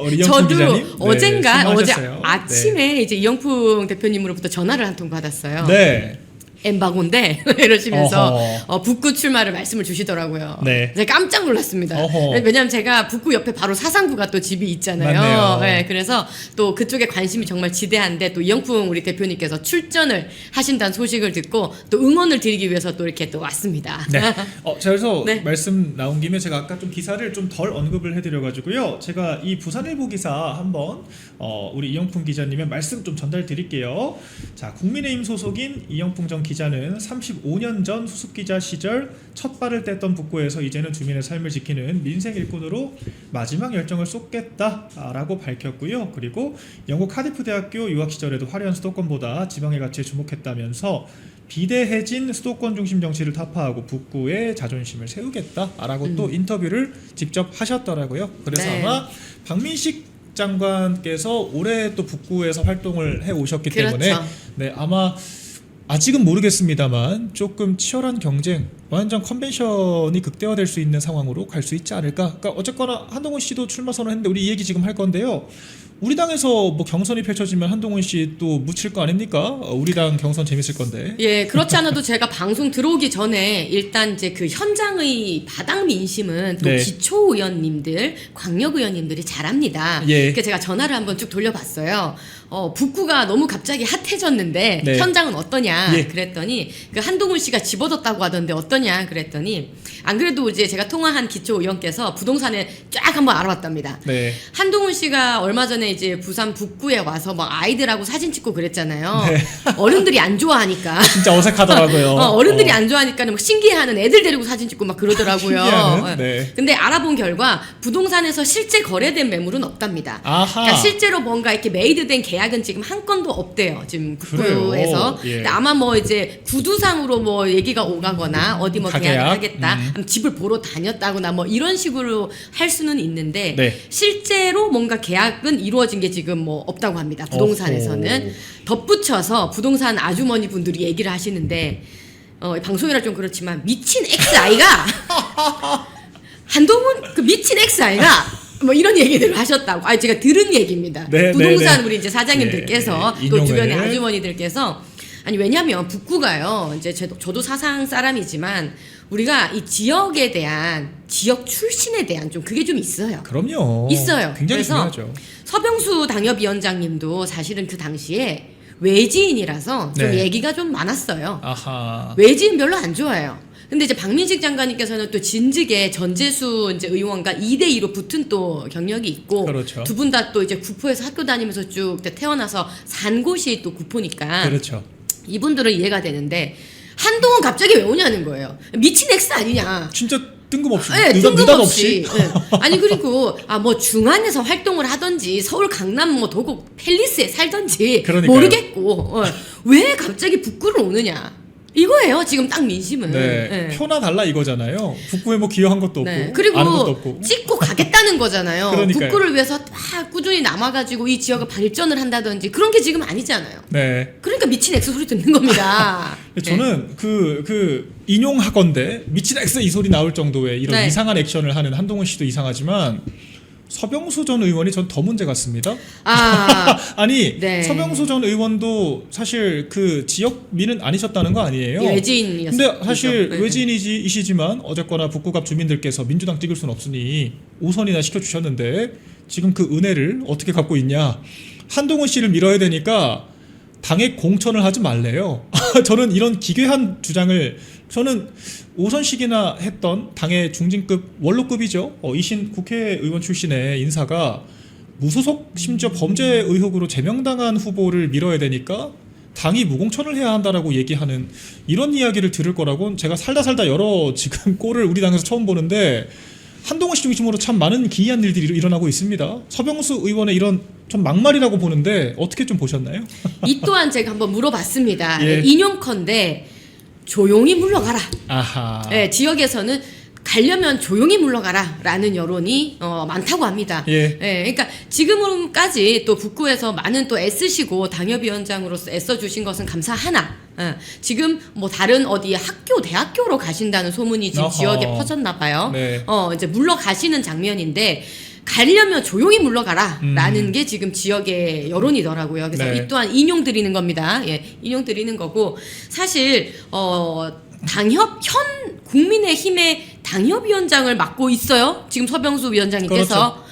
우리 이영풍 저도 기자님. 네, 어젠가 어제 수고하셨어요. 아침에 이제 이영풍 대표님으로부터 전화를 한 통 받았어요. 네. 엠바고인데 이러시면서 어허. 북구 출마를 말씀을 주시더라고요. 네. 제가 깜짝 놀랐습니다. 어허. 왜냐하면 제가 북구 옆에 바로 사상구가 또 집이 있잖아요. 맞네요. 네, 그래서 또 그쪽에 관심이 정말 지대한데 또 이영풍 우리 대표님께서 출전을 하신다는 소식을 듣고 또 응원을 드리기 위해서 또 이렇게 또 왔습니다. 네. 자, 그래서 네. 말씀 나온 김에 제가 아까 좀 기사를 좀 덜 언급을 해드려가지고요. 제가 이 부산일보 기사 한번 우리 이영풍 기자님의 말씀 좀 전달 드릴게요. 자, 국민의힘 소속인 이영풍 전 기자는 35년 전 수습기자 시절 첫 발을 뗐던 북구에서 이제는 주민의 삶을 지키는 민생 일꾼으로 마지막 열정을 쏟겠다라고 밝혔고요. 그리고 영국 카디프 대학교 유학 시절에도 화려한 수도권보다 지방의 가치에 주목했다면서 비대해진 수도권 중심 정치를 타파하고 북구의 자존심을 세우겠다라고 또 인터뷰를 직접 하셨더라고요. 그래서 네. 아마 박민식 장관께서 올해 또 북구에서 활동을 해 오셨기 그렇죠. 때문에 네, 아마 아직은 모르겠습니다만 조금 치열한 경쟁, 완전 컨벤션이 극대화될 수 있는 상황으로 갈 수 있지 않을까. 그러니까 어쨌거나 한동훈 씨도 출마 선언했는데 우리 이 얘기 지금 할 건데요. 우리 당에서 뭐 경선이 펼쳐지면 한동훈 씨 또 묻힐 거 아닙니까? 우리 당 경선 재밌을 건데. 예, 그렇지 않아도 제가 방송 들어오기 전에 일단 이제 그 현장의 바닥 민심은 또 네. 기초 의원님들, 광역 의원님들이 잘합니다. 예. 그러니까 제가 전화를 한번 쭉 돌려봤어요. 북구가 너무 갑자기 핫해졌는데 네. 현장은 어떠냐 예. 그랬더니 그 한동훈 씨가 집어뒀다고 하던데 어떠냐 그랬더니 안 그래도 이제 제가 통화한 기초 의원께서 부동산에 쫙 한번 알아봤답니다. 네. 한동훈 씨가 얼마 전에 이제 부산 북구에 와서 막 아이들하고 사진 찍고 그랬잖아요. 네. 어른들이 안 좋아하니까. 진짜 어색하더라고요. 어른들이 안 좋아하니까는 막 신기해하는 애들 데리고 사진 찍고 막 그러더라고요. 신기해하는? 네. 근데 알아본 결과 부동산에서 실제 거래된 매물은 없답니다. 아하. 그러니까 실제로 뭔가 이렇게 메이드된 계약은 지금 한 건도 없대요. 지금 북구에서. 그래요? 예. 근데 아마 뭐 이제 구두상으로 뭐 얘기가 오가거나 어디 뭐 가계약? 계약을 하겠다. 아니면 집을 보러 다녔다거나 뭐 이런 식으로 할 수는 있는데 네. 실제로 뭔가 계약은 이루어진 게 지금 뭐 없다고 합니다. 부동산에서는. 어허. 덧붙여서 부동산 아주머니 분들이 얘기를 하시는데 방송이라 좀 그렇지만 미친 XI가 한동훈 그 미친 XI가 뭐 이런 얘기들을 하셨다고. 제가 들은 얘기입니다. 네, 부동산 네, 네. 우리 이제 사장님들께서 네, 또 인용을. 주변의 아주머니들께서 아니 왜냐하면 북구가요. 이제 저도 사상 사람이지만 우리가 이 지역에 대한 지역 출신에 대한 좀 그게 좀 있어요. 그럼요. 있어요. 굉장히 그래서 중요하죠. 서병수 당협위원장님도 사실은 그 당시에 외지인이라서 좀 네. 얘기가 좀 많았어요. 아하. 외지인 별로 안 좋아해요. 근데 이제 박민식 장관님께서는 또 진즉에 전재수 이제 의원과 2대2로 붙은 또 경력이 있고 그렇죠. 두 분 다 또 이제 구포에서 학교 다니면서 쭉 태어나서 산 곳이 또 구포니까 그렇죠. 이분들은 이해가 되는데 한동훈 갑자기 왜 오냐는 거예요. 미친 엑스 아니냐. 진짜 뜬금없이. 네, 느닷없이. 네. 아니 그리고 뭐 중안에서 활동을 하던지 서울 강남 뭐 도곡 팰리스에 살던지 그러니까요. 모르겠고 왜 갑자기 북구를 오느냐. 이거예요. 지금 딱 민심은. 네. 네. 표나 달라 이거잖아요. 북구에 뭐 기여한 것도 없고 네. 그리고 아는 것도 없고. 찍고 가겠다는 거잖아요. 그러니까요. 북구를 위해서 막 꾸준히 남아가지고 이 지역을 발전을 한다든지 그런 게 지금 아니잖아요. 네. 그러니까 미친 엑스 소리 듣는 겁니다. 저는 그 인용하건대 미친 엑스 이 소리 나올 정도의 이런 네. 이상한 액션을 하는 한동훈 씨도 이상하지만 서병수 전 의원이 전 더 문제 같습니다. 아, 아니 네. 서병수 전 의원도 사실 그 지역민은 아니셨다는 거 아니에요. 외지인이었어요. 근데 사실 네. 외지인이시지만 어쨌거나 북구갑 주민들께서 민주당 찍을 수는 없으니 5선이나 시켜주셨는데 지금 그 은혜를 어떻게 갖고 있냐. 한동훈 씨를 밀어야 되니까 당에 공천을 하지 말래요. 저는 이런 기괴한 주장을 저는 5선씩이나 했던 당의 중진급 원로급이죠. 이신 국회의원 출신의 인사가 무소속 심지어 범죄 의혹으로 제명당한 후보를 밀어야 되니까 당이 무공천을 해야 한다라고 얘기하는 이런 이야기를 들을 거라고는 제가 살다 여러 지금 꼴을 우리 당에서 처음 보는데 한동훈 씨 중심으로 참 많은 기이한 일들이 일어나고 있습니다. 서병수 의원의 이런 좀 막말이라고 보는데 어떻게 좀 보셨나요? 이 또한 제가 한번 물어봤습니다. 예. 인용컨대 조용히 물러가라. 아하. 네, 지역에서는 가려면 조용히 물러가라 라는 여론이 많다고 합니다. 예. 그러니까 지금까지 또 북구에서 많은 또 애쓰시고 당협위원장으로서 애써주신 것은 감사하나 지금 뭐 다른 어디 학교 대학교로 가신다는 소문이 지금 어허. 지역에 퍼졌나 봐요. 네. 이제 물러가시는 장면인데 가려면 조용히 물러가라 라는 게 지금 지역의 여론이더라고요. 그래서 네. 이 또한 인용 드리는 겁니다. 예, 인용 드리는 거고 사실 현 국민의힘의 당협위원장을 맡고 있어요. 지금 서병수 위원장님께서 그렇죠.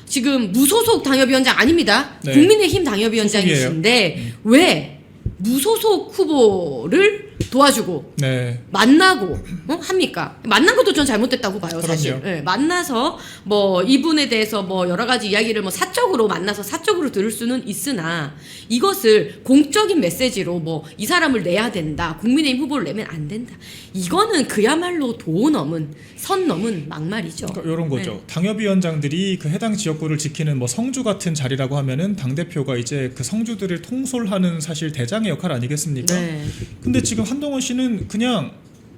지금 무소속 당협위원장 아닙니다. 네. 국민의힘 당협위원장이신데 왜 무소속 후보를 도와주고 네. 만나고 합니까? 만난 것도 전 잘못됐다고 봐요, 사실. 그럼요. 만나서 뭐 이분에 대해서 뭐 여러 가지 이야기를 뭐 사적으로 만나서 사적으로 들을 수는 있으나 이것을 공적인 메시지로 뭐 이 사람을 내야 된다, 국민의힘 후보를 내면 안 된다. 이거는 그야말로 도 넘은 선 넘은 막말이죠. 그러니까 이런 거죠. 네. 당협위원장들이 그 해당 지역구를 지키는 뭐 성주 같은 자리라고 하면은 당 대표가 이제 그 성주들을 통솔하는 사실 대장의 역할 아니겠습니까? 네. 근데 지금 한동훈 씨는 그냥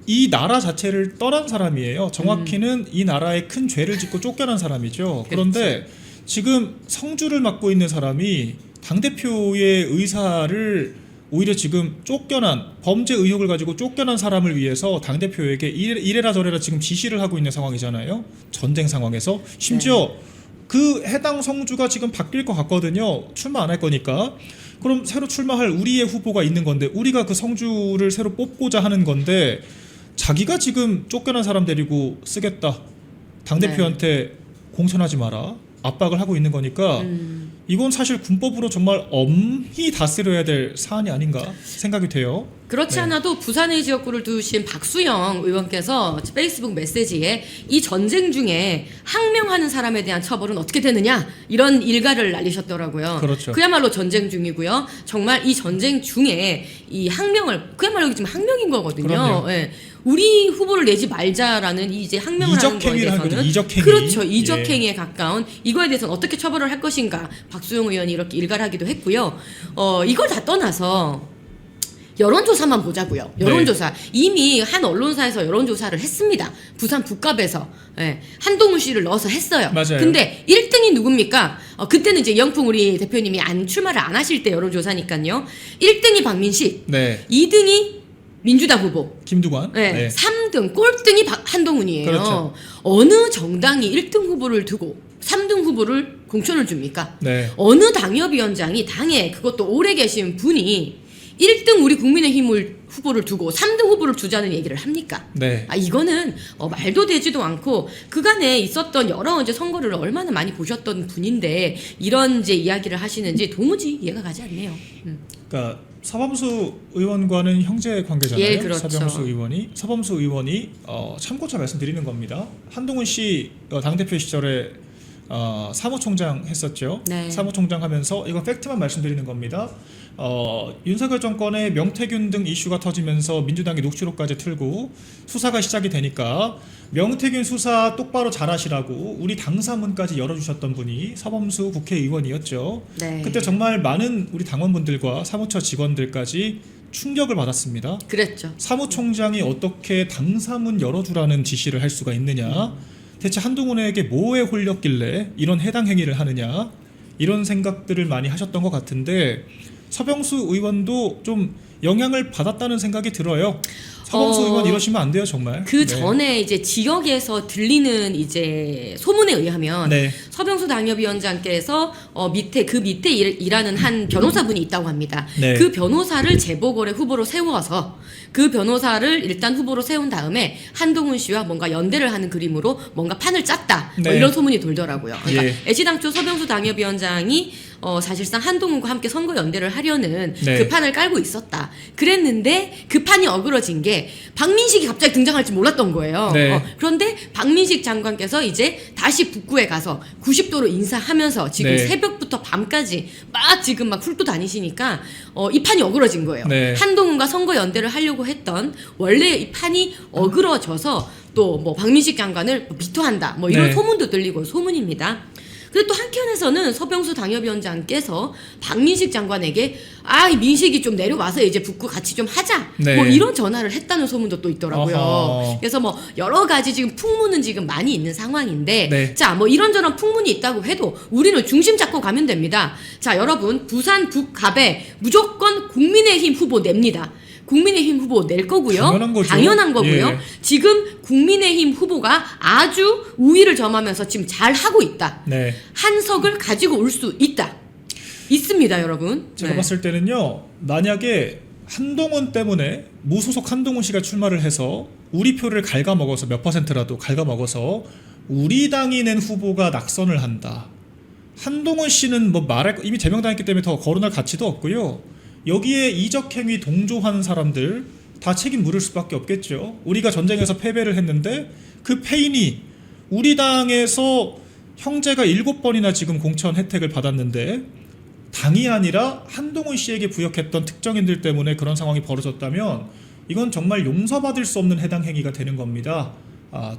이 나라 자체를 떠난 사람이에요. 정확히는 이 나라에 큰 죄를 짓고 쫓겨난 사람이죠. 그런데 지금 성주를 맡고 있는 사람이 당대표의 의사를 오히려 지금 쫓겨난 범죄 의혹을 가지고 쫓겨난 사람을 위해서 당대표에게 이래라 저래라 지금 지시를 하고 있는 상황이잖아요. 전쟁 상황에서 심지어 그 해당 성주가 지금 바뀔 것 같거든요. 출마 안 할 거니까. 그럼 새로 출마할 우리의 후보가 있는 건데 우리가 그 성주를 새로 뽑고자 하는 건데 자기가 지금 쫓겨난 사람 데리고 쓰겠다. 당대표한테 공천하지 마라. 압박을 하고 있는 거니까 이건 사실 군법으로 정말 엄히 다스려야 될 사안이 아닌가 생각이 돼요. 그렇지 네. 않아도 부산의 지역구를 두신 박수영 의원께서 페이스북 메시지에 이 전쟁 중에 항명하는 사람에 대한 처벌은 어떻게 되느냐 이런 일가를 날리셨더라고요. 그렇죠. 그야말로 전쟁 중이고요. 정말 이 전쟁 중에 이 항명을 그야말로 지금 항명인 거거든요. 그럼요. 예. 우리 후보를 내지 말자라는 이 이제 항명을 하는 거에 이적행위를 한 대해서는 거죠. 이적행위. 그렇죠. 예. 이적행위에 가까운 이거에 대해서는 어떻게 처벌을 할 것인가 박수영 의원이 이렇게 일갈하기도 했고요. 이걸 다 떠나서 여론조사만 보자고요. 여론조사. 이미 한 언론사에서 여론조사를 했습니다. 부산 북갑에서 한동훈 씨를 넣어서 했어요. 맞아요. 근데 1등이 누굽니까? 그때는 이제 영풍 우리 대표님이 출마를 안 하실 때 여론조사니까요. 1등이 박민식, 네. 2등이 민주당 후보, 김두관. 네. 3등 꼴등이 한동훈이에요. 그렇죠. 어느 정당이 1등 후보를 두고 3등 후보를 공천을 줍니까? 네. 어느 당협위원장이 당에 그것도 오래 계신 분이 1등 우리 국민의힘을 후보를 두고 3등 후보를 두자는 얘기를 합니까? 네. 이거는 말도 되지도 않고 그간에 있었던 여러 이제 선거를 얼마나 많이 보셨던 분인데 이런 이제 이야기를 하시는지 도무지 이해가 가지 않네요. 그러니까 서범수 의원과는 형제 관계잖아요. 예, 그렇죠. 서범수 의원이 참고차 말씀드리는 겁니다. 한동훈 씨 당대표 시절에 사무총장 했었죠. 네. 사무총장 하면서 이거 팩트만 말씀드리는 겁니다. 윤석열 정권의 명태균 등 이슈가 터지면서 민주당이 녹취록까지 틀고 수사가 시작이 되니까 명태균 수사 똑바로 잘하시라고 우리 당사문까지 열어주셨던 분이 서범수 국회의원이었죠. 네. 그때 정말 많은 우리 당원분들과 사무처 직원들까지 충격을 받았습니다. 그랬죠. 사무총장이 어떻게 당사문 열어주라는 지시를 할 수가 있느냐, 대체 한동훈에게 뭐에 홀렸길래 이런 해당 행위를 하느냐, 이런 생각들을 많이 하셨던 것 같은데 서병수 의원도 좀 영향을 받았다는 생각이 들어요. 서범수 의원 이러시면 안 돼요, 정말. 그 전에 이제 지역에서 들리는 이제 소문에 의하면 네. 서병수 당협위원장께서 밑에 일하는 한 변호사분이 있다고 합니다. 네. 그 변호사를 재보궐의 후보로 세워서 그 변호사를 일단 후보로 세운 다음에 한동훈 씨와 뭔가 연대를 하는 그림으로 뭔가 판을 짰다. 뭐 네. 이런 소문이 돌더라고요. 그러니까 예. 애시당초 서병수 당협위원장이 사실상 한동훈과 함께 선거 연대를 하려는 네. 그 판을 깔고 있었다. 그랬는데 그 판이 어그러진 게 박민식이 갑자기 등장할 줄 몰랐던 거예요. 네. 그런데 박민식 장관께서 이제 다시 북구에 가서 90도로 인사하면서 지금 네. 새벽부터 밤까지 막 지금 막 훑고 다니시니까 이 판이 어그러진 거예요. 네. 한동훈과 선거 연대를 하려고 했던 원래 이 판이 어그러져서 또 뭐 박민식 장관을 비토한다. 뭐 이런 네. 소문도 들리고 소문입니다. 그리고 또 한켠에서는 서병수 당협위원장께서 박민식 장관에게 이 민식이 좀 내려와서 이제 북구 같이 좀 하자. 네. 뭐 이런 전화를 했다는 소문도 또 있더라고요. 어허. 그래서 뭐 여러 가지 지금 풍문은 지금 많이 있는 상황인데 네. 자, 뭐 이런저런 풍문이 있다고 해도 우리는 중심 잡고 가면 됩니다. 자, 여러분 부산 북갑에 무조건 국민의힘 후보 냅니다. 국민의힘 후보 낼 거고요. 당연한 거죠. 당연한 거고요. 예. 지금 국민의힘 후보가 아주 우위를 점하면서 지금 잘 하고 있다. 네. 한석을 가지고 올 수 있다. 있습니다, 여러분. 제가 네. 봤을 때는요, 만약에 한동훈 때문에 무소속 한동훈 씨가 출마를 해서 우리 표를 갉아먹어서 몇 %라도 갉아먹어서 우리 당이 낸 후보가 낙선을 한다. 한동훈 씨는 뭐 이미 제명당했기 때문에 더 거론할 가치도 없고요. 여기에 이적행위 동조하는 사람들 다 책임 물을 수밖에 없겠죠. 우리가 전쟁에서 패배를 했는데 그 패인이 우리 당에서 형제가 7번이나 지금 공천 혜택을 받았는데 당이 아니라 한동훈 씨에게 부역했던 특정인들 때문에 그런 상황이 벌어졌다면 이건 정말 용서받을 수 없는 해당 행위가 되는 겁니다.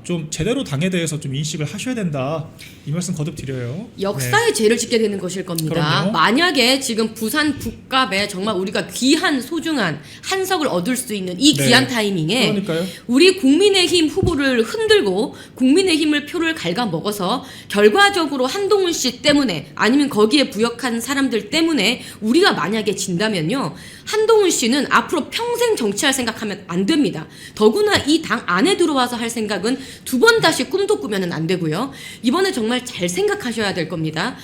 좀 제대로 당에 대해서 좀 인식을 하셔야 된다. 이 말씀 거듭 드려요. 역사의 죄를 짓게 되는 것일 겁니다. 그럼요. 만약에 지금 부산 북갑에 정말 우리가 귀한 소중한 한석을 얻을 수 있는 이 네. 귀한 타이밍에 그러니까요. 우리 국민의힘 후보를 흔들고 국민의힘을 표를 갉아먹어서 결과적으로 한동훈 씨 때문에 아니면 거기에 부역한 사람들 때문에 우리가 만약에 진다면요. 한동훈 씨는 앞으로 평생 정치할 생각하면 안 됩니다. 더구나 이 당 안에 들어와서 할 생각은 두 번 다시 꿈도 꾸면은 안 되고요. 이번에 정말 잘 생각하셔야 될 겁니다.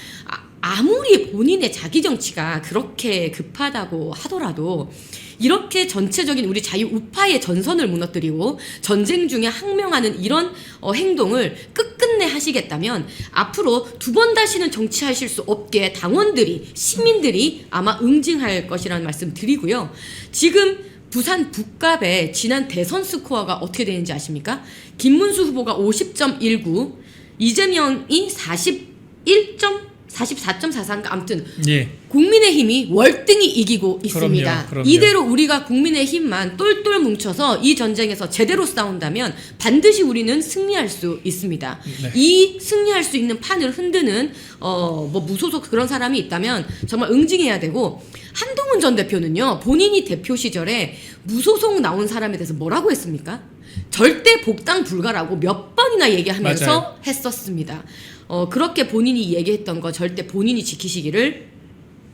아무리 본인의 자기 정치가 그렇게 급하다고 하더라도 이렇게 전체적인 우리 자유 우파의 전선을 무너뜨리고 전쟁 중에 항명하는 이런 행동을 끝끝내 하시겠다면 앞으로 두 번 다시는 정치하실 수 없게 당원들이 시민들이 아마 응징할 것이라는 말씀 드리고요. 지금 부산 북갑의 지난 대선 스코어가 어떻게 되는지 아십니까? 김문수 후보가 50.19, 이재명이 44.43인가 아무튼 예. 국민의힘이 월등히 이기고 있습니다. 그럼요. 이대로 우리가 국민의힘만 똘똘 뭉쳐서 이 전쟁에서 제대로 싸운다면 반드시 우리는 승리할 수 있습니다. 네. 이 승리할 수 있는 판을 흔드는 뭐 무소속 그런 사람이 있다면 정말 응징해야 되고 한동훈 전 대표는요. 본인이 대표 시절에 무소속 나온 사람에 대해서 뭐라고 했습니까? 절대 복당 불가라고 몇 번이나 얘기하면서 맞아요. 했었습니다. 그렇게 본인이 얘기했던 거 절대 본인이 지키시기를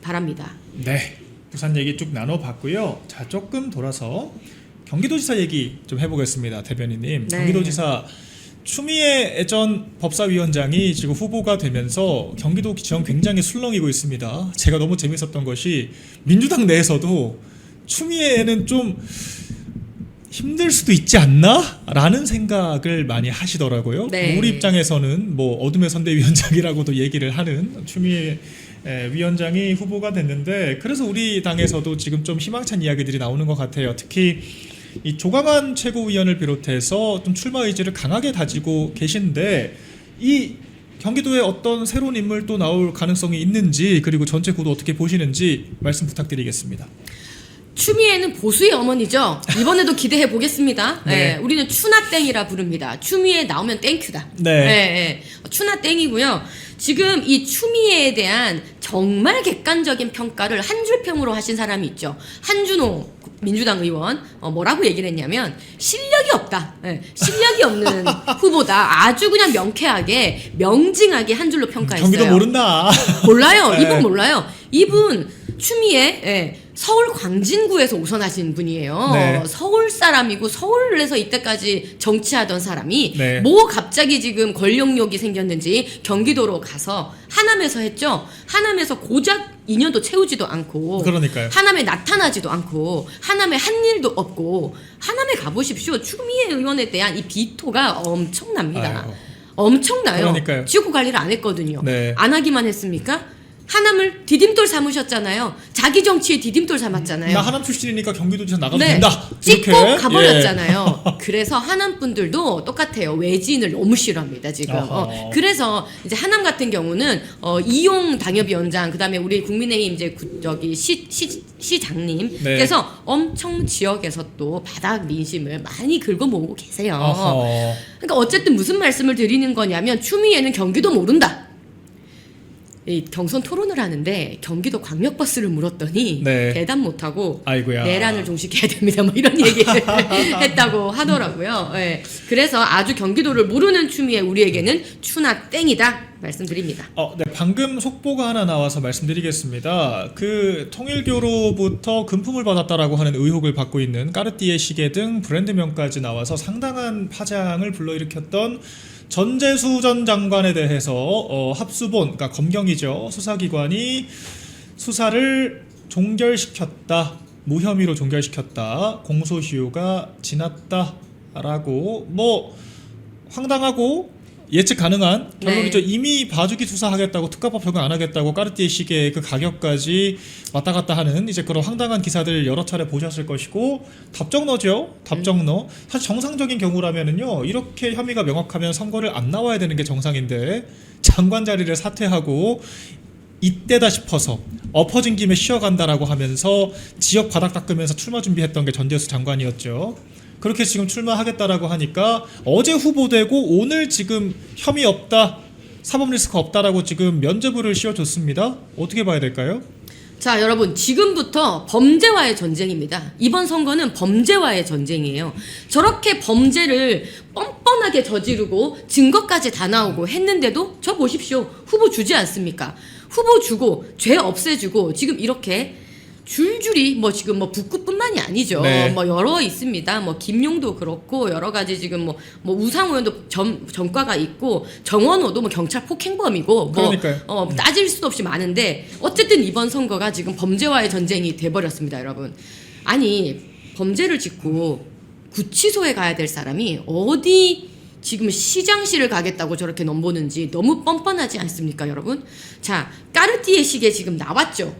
바랍니다. 네. 부산 얘기 쭉 나눠봤고요. 자, 조금 돌아서 경기도지사 얘기 좀 해보겠습니다. 대변인님. 네. 경기도지사 추미애 전 법사위원장이 지금 후보가 되면서 경기도 지형 굉장히 술렁이고 있습니다. 제가 너무 재밌었던 것이 민주당 내에서도 추미애는 좀 힘들 수도 있지 않나? 라는 생각을 많이 하시더라고요. 네. 우리 입장에서는 뭐 어둠의 선대위원장이라고도 얘기를 하는 추미애 위원장이 후보가 됐는데, 그래서 우리 당에서도 지금 좀 희망찬 이야기들이 나오는 것 같아요. 특히 이 조강한 최고위원을 비롯해서 좀 출마 의지를 강하게 다지고 계신데, 이 경기도에 어떤 새로운 인물 또 나올 가능성이 있는지, 그리고 전체 구도 어떻게 보시는지 말씀 부탁드리겠습니다. 추미애는 보수의 어머니죠. 이번에도 기대해 보겠습니다. 네. 네, 우리는 추나땡이라 부릅니다. 추미애 나오면 땡큐다. 네. 추나땡이고요. 지금 이 추미애에 대한 정말 객관적인 평가를 한 줄평으로 하신 사람이 있죠. 한준호 민주당 의원 뭐라고 얘기를 했냐면 실력이 없다. 실력이 없는 후보다. 아주 그냥 명쾌하게 명징하게 한 줄로 평가했어요. 경기도 모른다. 몰라요. 네. 이분 몰라요. 이분 추미애 서울 광진구에서 우선하신 분이에요. 네. 서울 사람이고 서울에서 이때까지 정치하던 사람이 네. 뭐 갑자기 지금 권력욕이 생겼는지 경기도로 가서 하남에서 했죠. 하남에서 고작 2년도 채우지도 않고, 그러니까요. 하남에 나타나지도 않고, 하남에 한 일도 없고, 하남에 가보십시오. 추미애 의원에 대한 이 비토가 엄청납니다. 아유. 엄청나요. 그러니까요. 지구 관리를 안 했거든요. 네. 안 하기만 했습니까? 하남을 디딤돌 삼으셨잖아요. 자기 정치에 디딤돌 삼았잖아요. 나 하남 출신이니까 경기도지사 나가도 네, 된다. 찍고 이렇게. 가버렸잖아요. 그래서 하남 분들도 똑같아요. 외지인을 너무 싫어합니다 지금. 어허. 그래서 이제 하남 같은 경우는 이용 당협위원장, 그다음에 우리 국민의힘 이제 시장님, 네. 그래서 엄청 지역에서 또 바닥 민심을 많이 긁어 모으고 계세요. 어허. 그러니까 어쨌든 무슨 말씀을 드리는 거냐면 추미애는 경기도 모른다. 이 경선 토론을 하는데 경기도 광역버스를 물었더니 네. 대답 못하고 아이고야. 내란을 종식해야 됩니다. 뭐 이런 얘기를 했다고 하더라고요. 네. 그래서 아주 경기도를 모르는 추미애 우리에게는 추나 땡이다 말씀드립니다. 네, 방금 속보가 하나 나와서 말씀드리겠습니다. 그 통일교로부터 금품을 받았다라고 하는 의혹을 받고 있는 까르띠에 시계 등 브랜드명까지 나와서 상당한 파장을 불러일으켰던 전재수 전 장관에 대해서 합수본, 그러니까 검경이죠, 수사기관이 수사를 종결시켰다, 무혐의로 종결시켰다, 공소시효가 지났다라고, 뭐 황당하고 예측 가능한 결론이죠. 네. 이미 봐주기 수사하겠다고, 특가법 적용 안 하겠다고 까르띠에 시계의 그 가격까지 왔다 갔다 하는 이제 그런 황당한 기사들 여러 차례 보셨을 것이고, 답정너죠. 답정너. 사실 정상적인 경우라면은요, 이렇게 혐의가 명확하면 선거를 안 나와야 되는 게 정상인데 장관 자리를 사퇴하고 이때다 싶어서 엎어진 김에 쉬어간다라고 하면서 지역 바닥 닦으면서 출마 준비했던 게 전재수 장관이었죠. 그렇게 지금 출마하겠다라고 하니까 어제 후보되고 오늘 지금 혐의 없다, 사법 리스크 없다라고 지금 면죄부를 씌워줬습니다. 어떻게 봐야 될까요? 자, 여러분, 지금부터 범죄와의 전쟁입니다. 이번 선거는 범죄와의 전쟁이에요. 저렇게 범죄를 뻔뻔하게 저지르고 증거까지 다 나오고 했는데도 저 보십시오. 후보 주지 않습니까? 후보 주고 죄 없애주고 지금 이렇게 줄줄이 뭐 지금 뭐 북구뿐만이 아니죠. 네. 뭐 여러 있습니다. 뭐 김용도 그렇고 여러 가지 지금 뭐 우상호 의원도 전과가 있고 정원호도 뭐 경찰 폭행범이고 뭐 그러니까요. 따질 수도 없이 많은데 어쨌든 이번 선거가 지금 범죄와의 전쟁이 돼버렸습니다, 여러분. 아니 범죄를 짓고 구치소에 가야 될 사람이 어디 지금 시장실을 가겠다고 저렇게 넘보는지 너무 뻔뻔하지 않습니까, 여러분? 자, 까르띠에 시계 지금 나왔죠.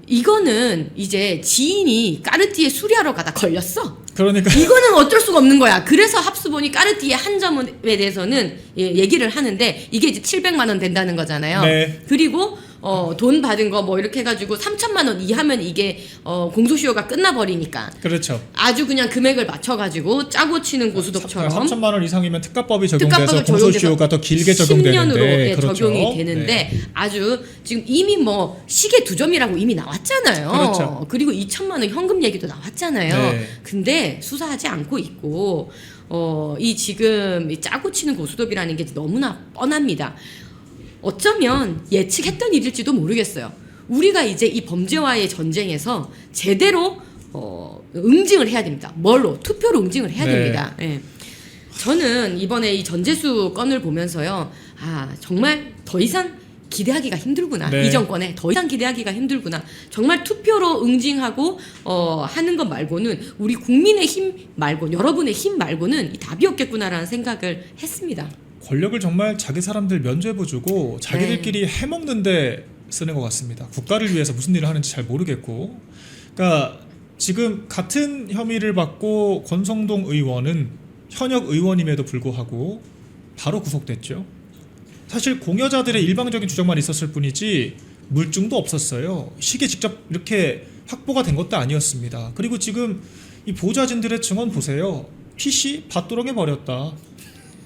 이거는 이제 지인이 까르띠에 수리하러 가다 걸렸어. 그러니까 이거는 어쩔 수가 없는 거야. 그래서 합수본이 까르띠에 한 점에 대해서는 얘기를 하는데 이게 이제 700만 원 된다는 거잖아요. 네. 그리고 돈 받은 거 뭐 이렇게 해가지고 3천만 원 이하면 이게 공소시효가 끝나버리니까 그렇죠. 아주 그냥 금액을 맞춰가지고 짜고 치는 고수톱처럼 3천만 원 이상이면 특가법이 적용돼서 특가법이 공소시효가 더 길게 적용되는데 10년으로 그렇죠. 적용이 되는데 네. 아주 지금 이미 뭐 시계 2점이라고 이미 나왔잖아요. 그렇죠. 그리고 2천만 원 현금 얘기도 나왔잖아요. 네. 근데 수사하지 않고 있고 이 지금 이 짜고 치는 고수톱이라는 게 너무나 뻔합니다. 어쩌면 예측했던 일일지도 모르겠어요. 우리가 이제 이 범죄와의 전쟁에서 제대로 응징을 해야 됩니다. 뭘로? 투표로 응징을 해야 네. 됩니다. 예. 저는 이번에 이 전재수 건을 보면서요, 정말 더 이상 기대하기가 힘들구나. 네. 이 정권에 더 이상 기대하기가 힘들구나. 정말 투표로 응징하고 하는 것 말고는 우리 국민의 힘 말고 여러분의 힘 말고는 이 답이 없겠구나라는 생각을 했습니다. 권력을 정말 자기 사람들 면죄부 주고 자기들끼리 해먹는데 쓰는 것 같습니다. 국가를 위해서 무슨 일을 하는지 잘 모르겠고, 그러니까 지금 같은 혐의를 받고 권성동 의원은 현역 의원임에도 불구하고 바로 구속됐죠. 사실 공여자들의 일방적인 주장만 있었을 뿐이지 물증도 없었어요. 시계 직접 이렇게 확보가 된 것도 아니었습니다. 그리고 지금 이 보좌진들의 증언 보세요. PC 밭도렁에 버렸다.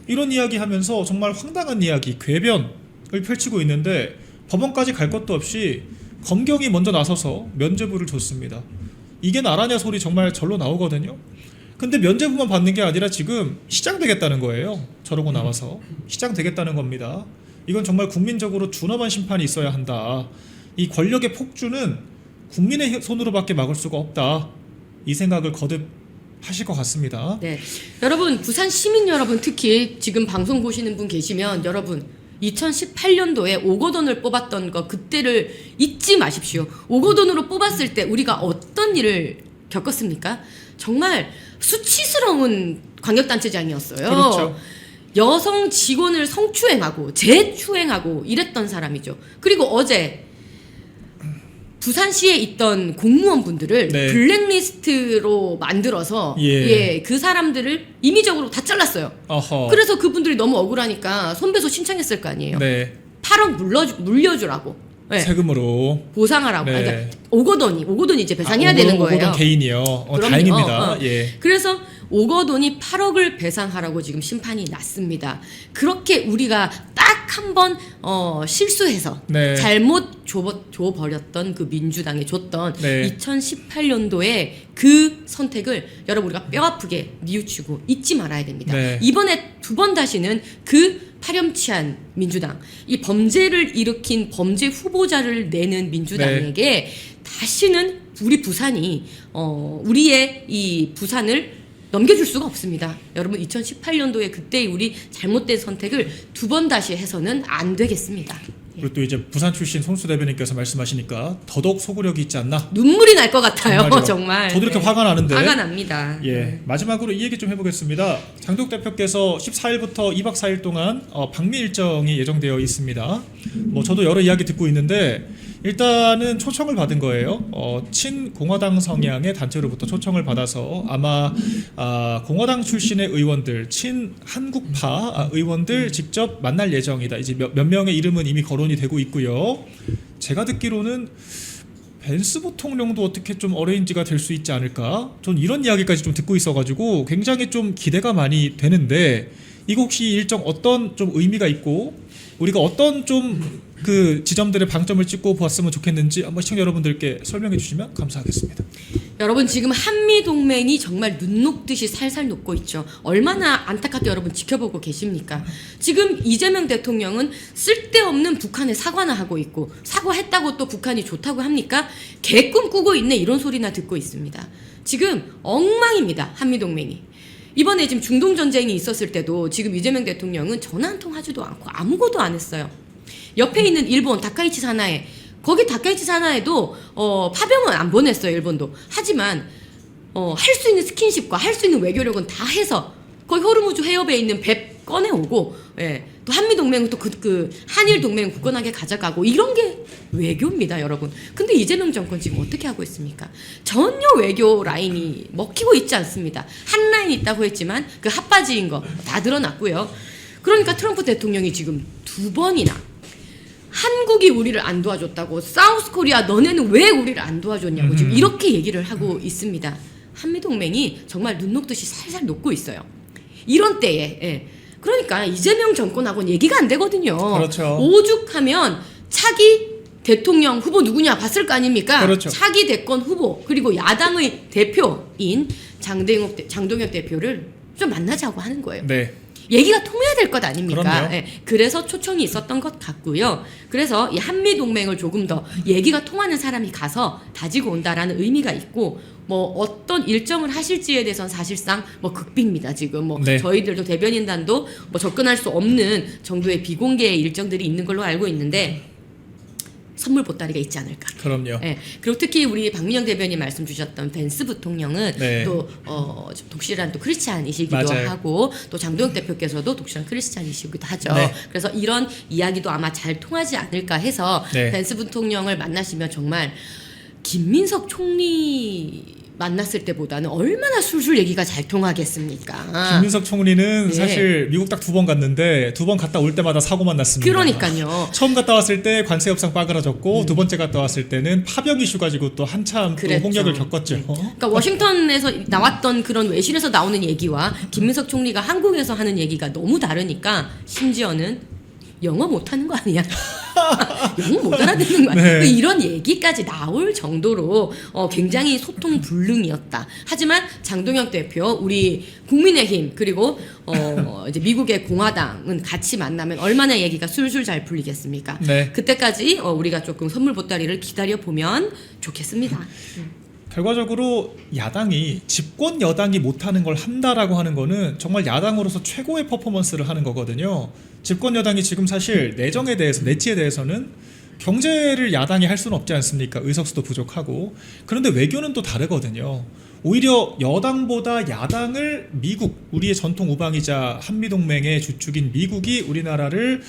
이런 이야기 하면서 정말 황당한 이야기, 궤변을 펼치고 있는데 법원까지 갈 것도 없이 검경이 먼저 나서서 면죄부를 줬습니다. 이게 나라냐 소리 정말 절로 나오거든요. 근데 면죄부만 받는 게 아니라 지금 시장 되겠다는 거예요. 저러고 나와서 시장 되겠다는 겁니다. 이건 정말 국민적으로 준엄한 심판이 있어야 한다. 이 권력의 폭주는 국민의 손으로밖에 막을 수가 없다. 이 생각을 거듭 하실 것 같습니다. 네, 여러분 부산 시민 여러분 특히 지금 방송 보시는 분 계시면 여러분 2018년도에 오거돈을 뽑았던 거 그때를 잊지 마십시오. 오거돈으로 뽑았을 때 우리가 어떤 일을 겪었습니까? 정말 수치스러운 광역단체장이었어요. 그렇죠. 여성 직원을 성추행하고 재추행하고 이랬던 사람이죠. 그리고 어제 부산시에 있던 공무원분들을 네. 블랙리스트로 만들어서 그 사람들을 임의적으로 다 잘랐어요. 어허. 그래서 그분들이 너무 억울하니까 손배소 신청했을 거 아니에요. 네. 8억 물려주라고. 네. 세금으로. 보상하라고. 네. 그러니까 오거돈이 이제 배상해야 되는 거예요. 오거돈 개인이요. 그럼요. 다행입니다. 예. 그래서 오거돈이 8억을 배상하라고 지금 심판이 났습니다. 그렇게 우리가 딱 한 번 실수해서 네. 잘못 줘버렸던 그 민주당에 줬던 네. 2018년도에 그 선택을 여러분 우리가 뼈아프게 뉘우치고 잊지 말아야 됩니다. 네. 이번에 두 번 다시는 그 파렴치한 민주당, 이 범죄를 일으킨 범죄 후보자를 내는 민주당에게 다시는 우리 부산이 우리의 이 부산을 넘겨줄 수가 없습니다. 여러분 2018년도에 그때의 우리 잘못된 선택을 두 번 다시 해서는 안 되겠습니다. 그리고 또 이제 부산 출신 손수 대변인께서 말씀하시니까 더더욱 소구력이 있지 않나. 눈물이 날 것 같아요. 정말요. 정말. 저도 이렇게 화가 나는데. 화가 납니다. 예, 마지막으로 이 얘기 좀 해보겠습니다. 장덕 대표께서 14일부터 2박 4일 동안 방미 일정이 예정되어 있습니다. 뭐 저도 여러 이야기 듣고 있는데 일단은 초청을 받은 거예요. 친공화당 성향의 단체로부터 초청을 받아서 아마 공화당 출신의 의원들, 친한국파 의원들 직접 만날 예정이다. 이제 몇 명의 이름은 이미 거론이 되고 있고요. 제가 듣기로는 벤스 부통령도 어떻게 좀 어레인지가 될 수 있지 않을까? 전 이런 이야기까지 좀 듣고 있어가지고 굉장히 좀 기대가 많이 되는데 이거 혹시 일정 어떤 좀 의미가 있고 우리가 어떤 좀 그 지점들의 방점을 찍고 보았으면 좋겠는지 한번 시청자 여러분들께 설명해 주시면 감사하겠습니다. 여러분 지금 한미 동맹이 정말 눈 녹듯이 살살 녹고 있죠. 얼마나 안타깝게 여러분 지켜보고 계십니까? 지금 이재명 대통령은 쓸데없는 북한에 사과나 하고 있고 사과했다고 또 북한이 좋다고 합니까? 개꿈 꾸고 있네 이런 소리나 듣고 있습니다. 지금 엉망입니다. 한미 동맹이. 이번에 지금 중동 전쟁이 있었을 때도 지금 이재명 대통령은 전화 한 통 하지도 않고 아무것도 안 했어요. 옆에 있는 일본 다카이치 사나에 거기 다카이치 사나에도 파병은 안 보냈어요. 일본도. 하지만 할 수 있는 스킨십과 할 수 있는 외교력은 다 해서 거기 호르무즈 해협에 있는 배 꺼내오고 또 한미 동맹은 또 그 한일 동맹 굳건하게 가져가고 이런 게 외교입니다, 여러분. 근데 이재명 정권 지금 어떻게 하고 있습니까? 전혀 외교 라인이 먹히고 있지 않습니다. 한 라인 있다고 했지만 그 핫바지인 거 다 드러났고요. 그러니까 트럼프 대통령이 지금 두 번이나 한국이 우리를 안 도와줬다고 사우스 코리아 너네는 왜 우리를 안 도와줬냐고 지금 이렇게 얘기를 하고 있습니다. 한미동맹이 정말 눈 녹듯이 살살 녹고 있어요. 이런 때에 그러니까 이재명 정권하고는 얘기가 안 되거든요. 그렇죠. 오죽하면 차기 대통령 후보 누구냐 봤을 거 아닙니까? 그렇죠. 차기 대권 후보 그리고 야당의 대표인 장동혁 대표를 좀 만나자고 하는 거예요. 네. 얘기가 통해야 될 것 아닙니까? 그럼요. 예, 그래서 초청이 있었던 것 같고요. 그래서 이 한미 동맹을 조금 더 얘기가 통하는 사람이 가서 다지고 온다라는 의미가 있고 뭐 어떤 일정을 하실지에 대해서는 사실상 뭐 극비입니다. 지금 뭐 네. 저희들도 대변인단도 뭐 접근할 수 없는 정도의 비공개의 일정들이 있는 걸로 알고 있는데 선물 보따리가 있지 않을까. 그럼요. 네. 그리고 특히 우리 박민영 대변인 말씀 주셨던 벤스 부통령은 네. 또 독실한 또 크리스찬이시기도 맞아요. 하고 또 장도영 대표께서도 독실한 크리스찬이시기도 하죠. 네. 그래서 이런 이야기도 아마 잘 통하지 않을까 해서 네. 벤스 부통령을 만나시면 정말 김민석 총리 만났을 때보다는 얼마나 술술 얘기가 잘 통하겠습니까? 김민석 총리는 네. 사실 미국 딱 2번 갔는데 2번 갔다 올 때마다 사고만 났습니다. 그러니까요. 처음 갔다 왔을 때 관세 협상 빠그라졌고 두 번째 갔다 왔을 때는 파병 이슈 가지고 또 한참 또 그랬죠. 홍역을 겪었죠. 그러니까 워싱턴에서 나왔던 그런 외신에서 나오는 얘기와 김민석 총리가 한국에서 하는 얘기가 너무 다르니까 심지어는 영어 못하는 거 아니야? 영어 못 알아듣는 거 아니야? 네. 이런 얘기까지 나올 정도로 굉장히 소통 불능이었다. 하지만 장동혁 대표, 우리 국민의힘 그리고 이제 미국의 공화당은 같이 만나면 얼마나 얘기가 술술 잘 풀리겠습니까? 네. 그때까지 우리가 조금 선물 보따리를 기다려 보면 좋겠습니다. 결과적으로 야당이 집권 여당이 못하는 걸 한다라고 하는 거는 정말 야당으로서 최고의 퍼포먼스를 하는 거거든요. 집권 여당이 지금 사실 내정에 대해서 내치에 대해서는 경제를 야당이 할 수는 없지 않습니까? 의석수도 부족하고. 그런데 외교는 또 다르거든요. 오히려 여당보다 야당을 미국, 우리의 전통 우방이자 한미동맹의 주축인 미국이 우리나라를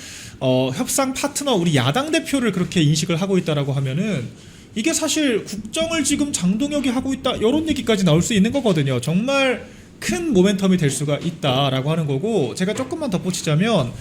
협상 파트너, 우리 야당 대표를 그렇게 인식을 하고 있다라고 하면은 이게 사실 국정을 지금 장동혁이 하고 있다 이런 얘기까지 나올 수 있는 거거든요. 정말 큰 모멘텀이 될 수가 있다라고 하는 거고, 제가 조금만 덧붙이자면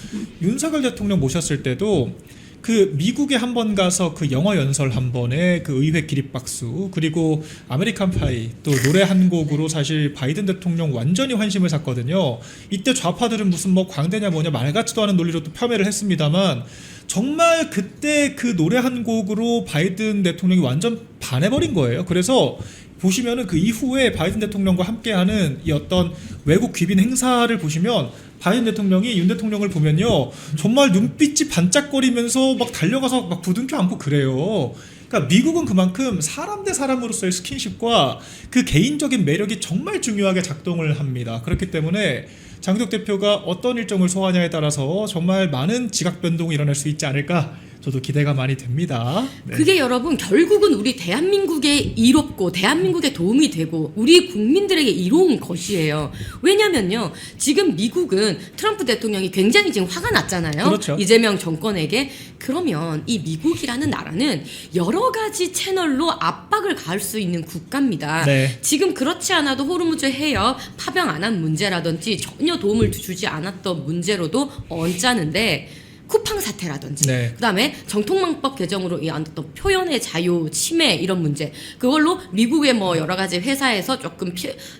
윤석열 대통령 모셨을 때도 그 미국에 한 번 가서 그 영어 연설 한 번에 그 의회 기립박수, 그리고 아메리칸 파이 또 노래 한 곡으로 사실 바이든 대통령 완전히 환심을 샀거든요. 이때 좌파들은 무슨 뭐 광대냐 뭐냐 말 같지도 않은 논리로 또 폄훼를 했습니다만 정말 그때 그 노래 한 곡으로 바이든 대통령이 완전 반해버린 거예요. 그래서 보시면은 그 이후에 바이든 대통령과 함께하는 이 어떤 외국 귀빈 행사를 보시면 바이든 대통령이 윤 대통령을 보면요 정말 눈빛이 반짝거리면서 막 달려가서 막 부둥켜 안고 그래요. 그러니까 미국은 그만큼 사람 대 사람으로서의 스킨십과 그 개인적인 매력이 정말 중요하게 작동을 합니다. 그렇기 때문에 장덕 대표가 어떤 일정을 소화하냐에 따라서 정말 많은 지각 변동이 일어날 수 있지 않을까, 저도 기대가 많이 됩니다. 네. 그게 여러분 결국은 우리 대한민국에 이롭고 대한민국에 도움이 되고 우리 국민들에게 이로운 것이에요. 왜냐면요 지금 미국은 트럼프 대통령이 굉장히 지금 화가 났잖아요. 그렇죠. 이재명 정권에게. 그러면 이 미국이라는 나라는 여러 가지 채널로 압박을 가할 수 있는 국가입니다. 네. 지금 그렇지 않아도 호르무즈 해협 파병 안 한 문제라든지 전혀 도움을 주지 않았던 문제로도 얹자는데, 쿠팡 사태라든지 네. 그다음에 정통망법 개정으로 이 어떤 표현의 자유 침해 이런 문제, 그걸로 미국의 뭐 여러 가지 회사에서 조금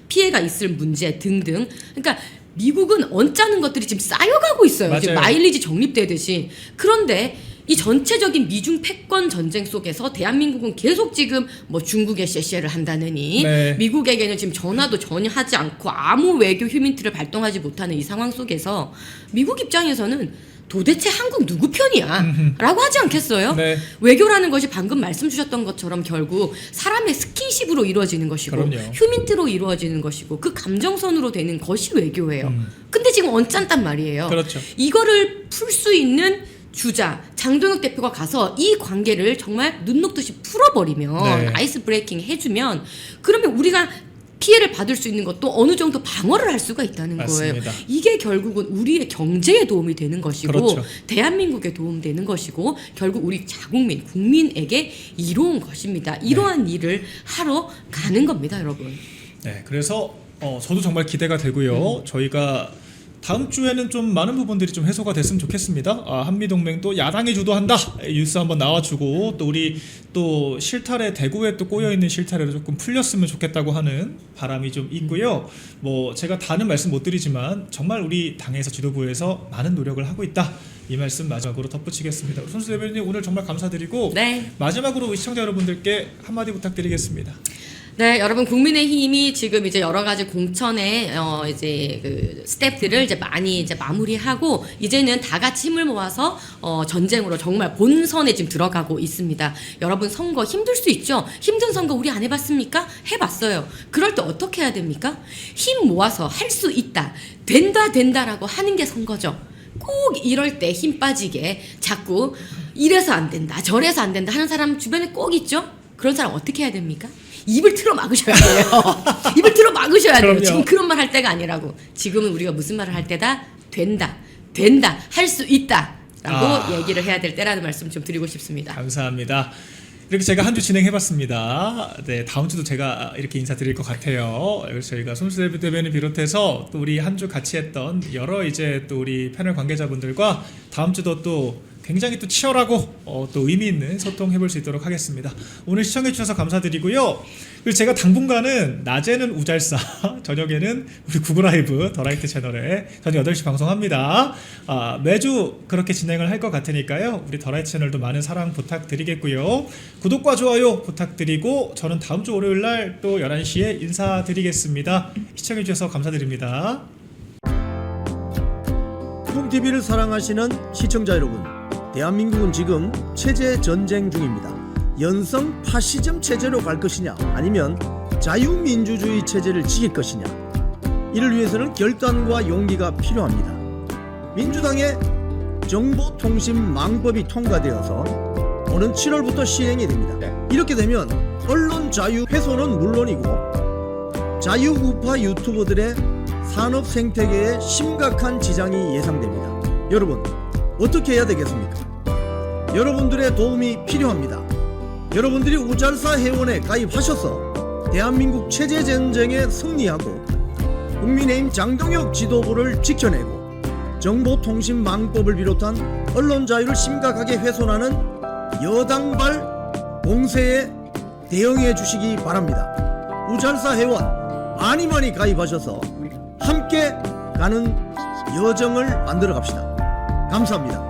피해가 있을 문제 등등. 그러니까 미국은 얹자는 것들이 지금 쌓여가고 있어요. 맞아요. 지금 마일리지 적립되듯이. 그런데 이 전체적인 미중 패권 전쟁 속에서 대한민국은 계속 지금 뭐 중국에 셰셰를 한다느니 네. 미국에게는 지금 전화도 전혀 하지 않고 아무 외교 휴민트를 발동하지 못하는 이 상황 속에서 미국 입장에서는 도대체 한국 누구 편이야? 라고 하지 않겠어요? 네. 외교라는 것이 방금 말씀 주셨던 것처럼 결국 사람의 스킨십으로 이루어지는 것이고 그럼요. 휴민트로 이루어지는 것이고 그 감정선으로 되는 것이 외교예요. 근데 지금 얹잔단 말이에요. 그렇죠. 이거를 풀 수 있는 주자 장동혁 대표가 가서 이 관계를 정말 눈 녹듯이 풀어버리면 네. 아이스 브레이킹 해주면, 그러면 우리가 피해를 받을 수 있는 것도 어느 정도 방어를 할 수가 있다는 맞습니다. 거예요. 이게 결국은 우리의 경제에 도움이 되는 것이고 그렇죠. 대한민국에 도움되는 것이고 결국 우리 자국민 국민에게 이로운 것입니다. 이러한 일을 하러 가는 겁니다, 여러분. 네, 그래서 저도 정말 기대가 되고요. 저희가 다음 주에는 좀 많은 부분들이 좀 해소가 됐으면 좋겠습니다. 한미동맹도 야당이 주도한다 뉴스 한번 나와주고, 또 우리 또 실타래, 대구에 또 꼬여있는 실타래를 조금 풀렸으면 좋겠다고 하는 바람이 좀 있고요. 뭐 제가 다는 말씀 못 드리지만 정말 우리 당에서 지도부에서 많은 노력을 하고 있다, 이 말씀 마지막으로 덧붙이겠습니다. 손수 대변인 오늘 정말 감사드리고, 네. 마지막으로 시청자 여러분들께 한마디 부탁드리겠습니다. 네, 여러분 국민의힘이 지금 이제 여러 가지 공천의 이제 그 스텝들을 이제 많이 이제 마무리하고 이제는 다 같이 힘을 모아서 전쟁으로 정말 본선에 지금 들어가고 있습니다. 여러분 선거 힘들 수 있죠. 힘든 선거 우리 안 해봤습니까? 해봤어요. 그럴 때 어떻게 해야 됩니까? 힘 모아서 할 수 있다, 된다라고 하는 게 선거죠. 꼭 이럴 때 힘 빠지게 자꾸 이래서 안 된다, 저래서 안 된다 하는 사람 주변에 꼭 있죠? 그런 사람 어떻게 해야 됩니까? 입을 틀어 막으셔야 돼요. 입을 틀어 막으셔야 돼요. 그럼요. 지금 그런 말 할 때가 아니라고. 지금은 우리가 무슨 말을 할 때다? 된다, 할 수 있다 라고 얘기를 해야 될 때라는 말씀 좀 드리고 싶습니다. 감사합니다. 이렇게 제가 한 주 진행해봤습니다. 네, 다음 주도 제가 이렇게 인사드릴 것 같아요. 그래서 저희가 손수대 대변인 비롯해서 또 우리 한 주 같이 했던 여러 이제 또 우리 패널 관계자분들과 다음 주도 또 굉장히 또 치열하고 또 의미 있는 소통해볼 수 있도록 하겠습니다. 오늘 시청해주셔서 감사드리고요. 그리고 제가 당분간은 낮에는 우잘사, 저녁에는 우리 구글라이브 더라이트 채널에 저녁 8시 방송합니다. 매주 그렇게 진행을 할 것 같으니까요. 우리 더라이트 채널도 많은 사랑 부탁드리겠고요. 구독과 좋아요 부탁드리고 저는 다음 주 월요일 날 또 11시에 인사드리겠습니다. 시청해주셔서 감사드립니다. 콩TV를 사랑하시는 시청자 여러분, 대한민국은 지금 체제 전쟁 중입니다. 연성 파시즘 체제로 갈 것이냐 아니면 자유민주주의 체제를 지킬 것이냐, 이를 위해서는 결단과 용기가 필요합니다. 민주당의 정보통신망법이 통과되어서 오는 7월부터 시행이 됩니다. 이렇게 되면 언론 자유 훼손은 물론이고 자유우파 유튜버들의 산업 생태계에 심각한 지장이 예상됩니다. 여러분, 어떻게 해야 되겠습니까? 여러분들의 도움이 필요합니다. 여러분들이 우잘사 회원에 가입하셔서 대한민국 체제 전쟁에 승리하고 국민의힘 장동혁 지도부를 지켜내고 정보통신망법을 비롯한 언론 자유를 심각하게 훼손하는 여당발 공세에 대응해 주시기 바랍니다. 우잘사 회원 많이 가입하셔서 함께 가는 여정을 만들어 갑시다. 감사합니다.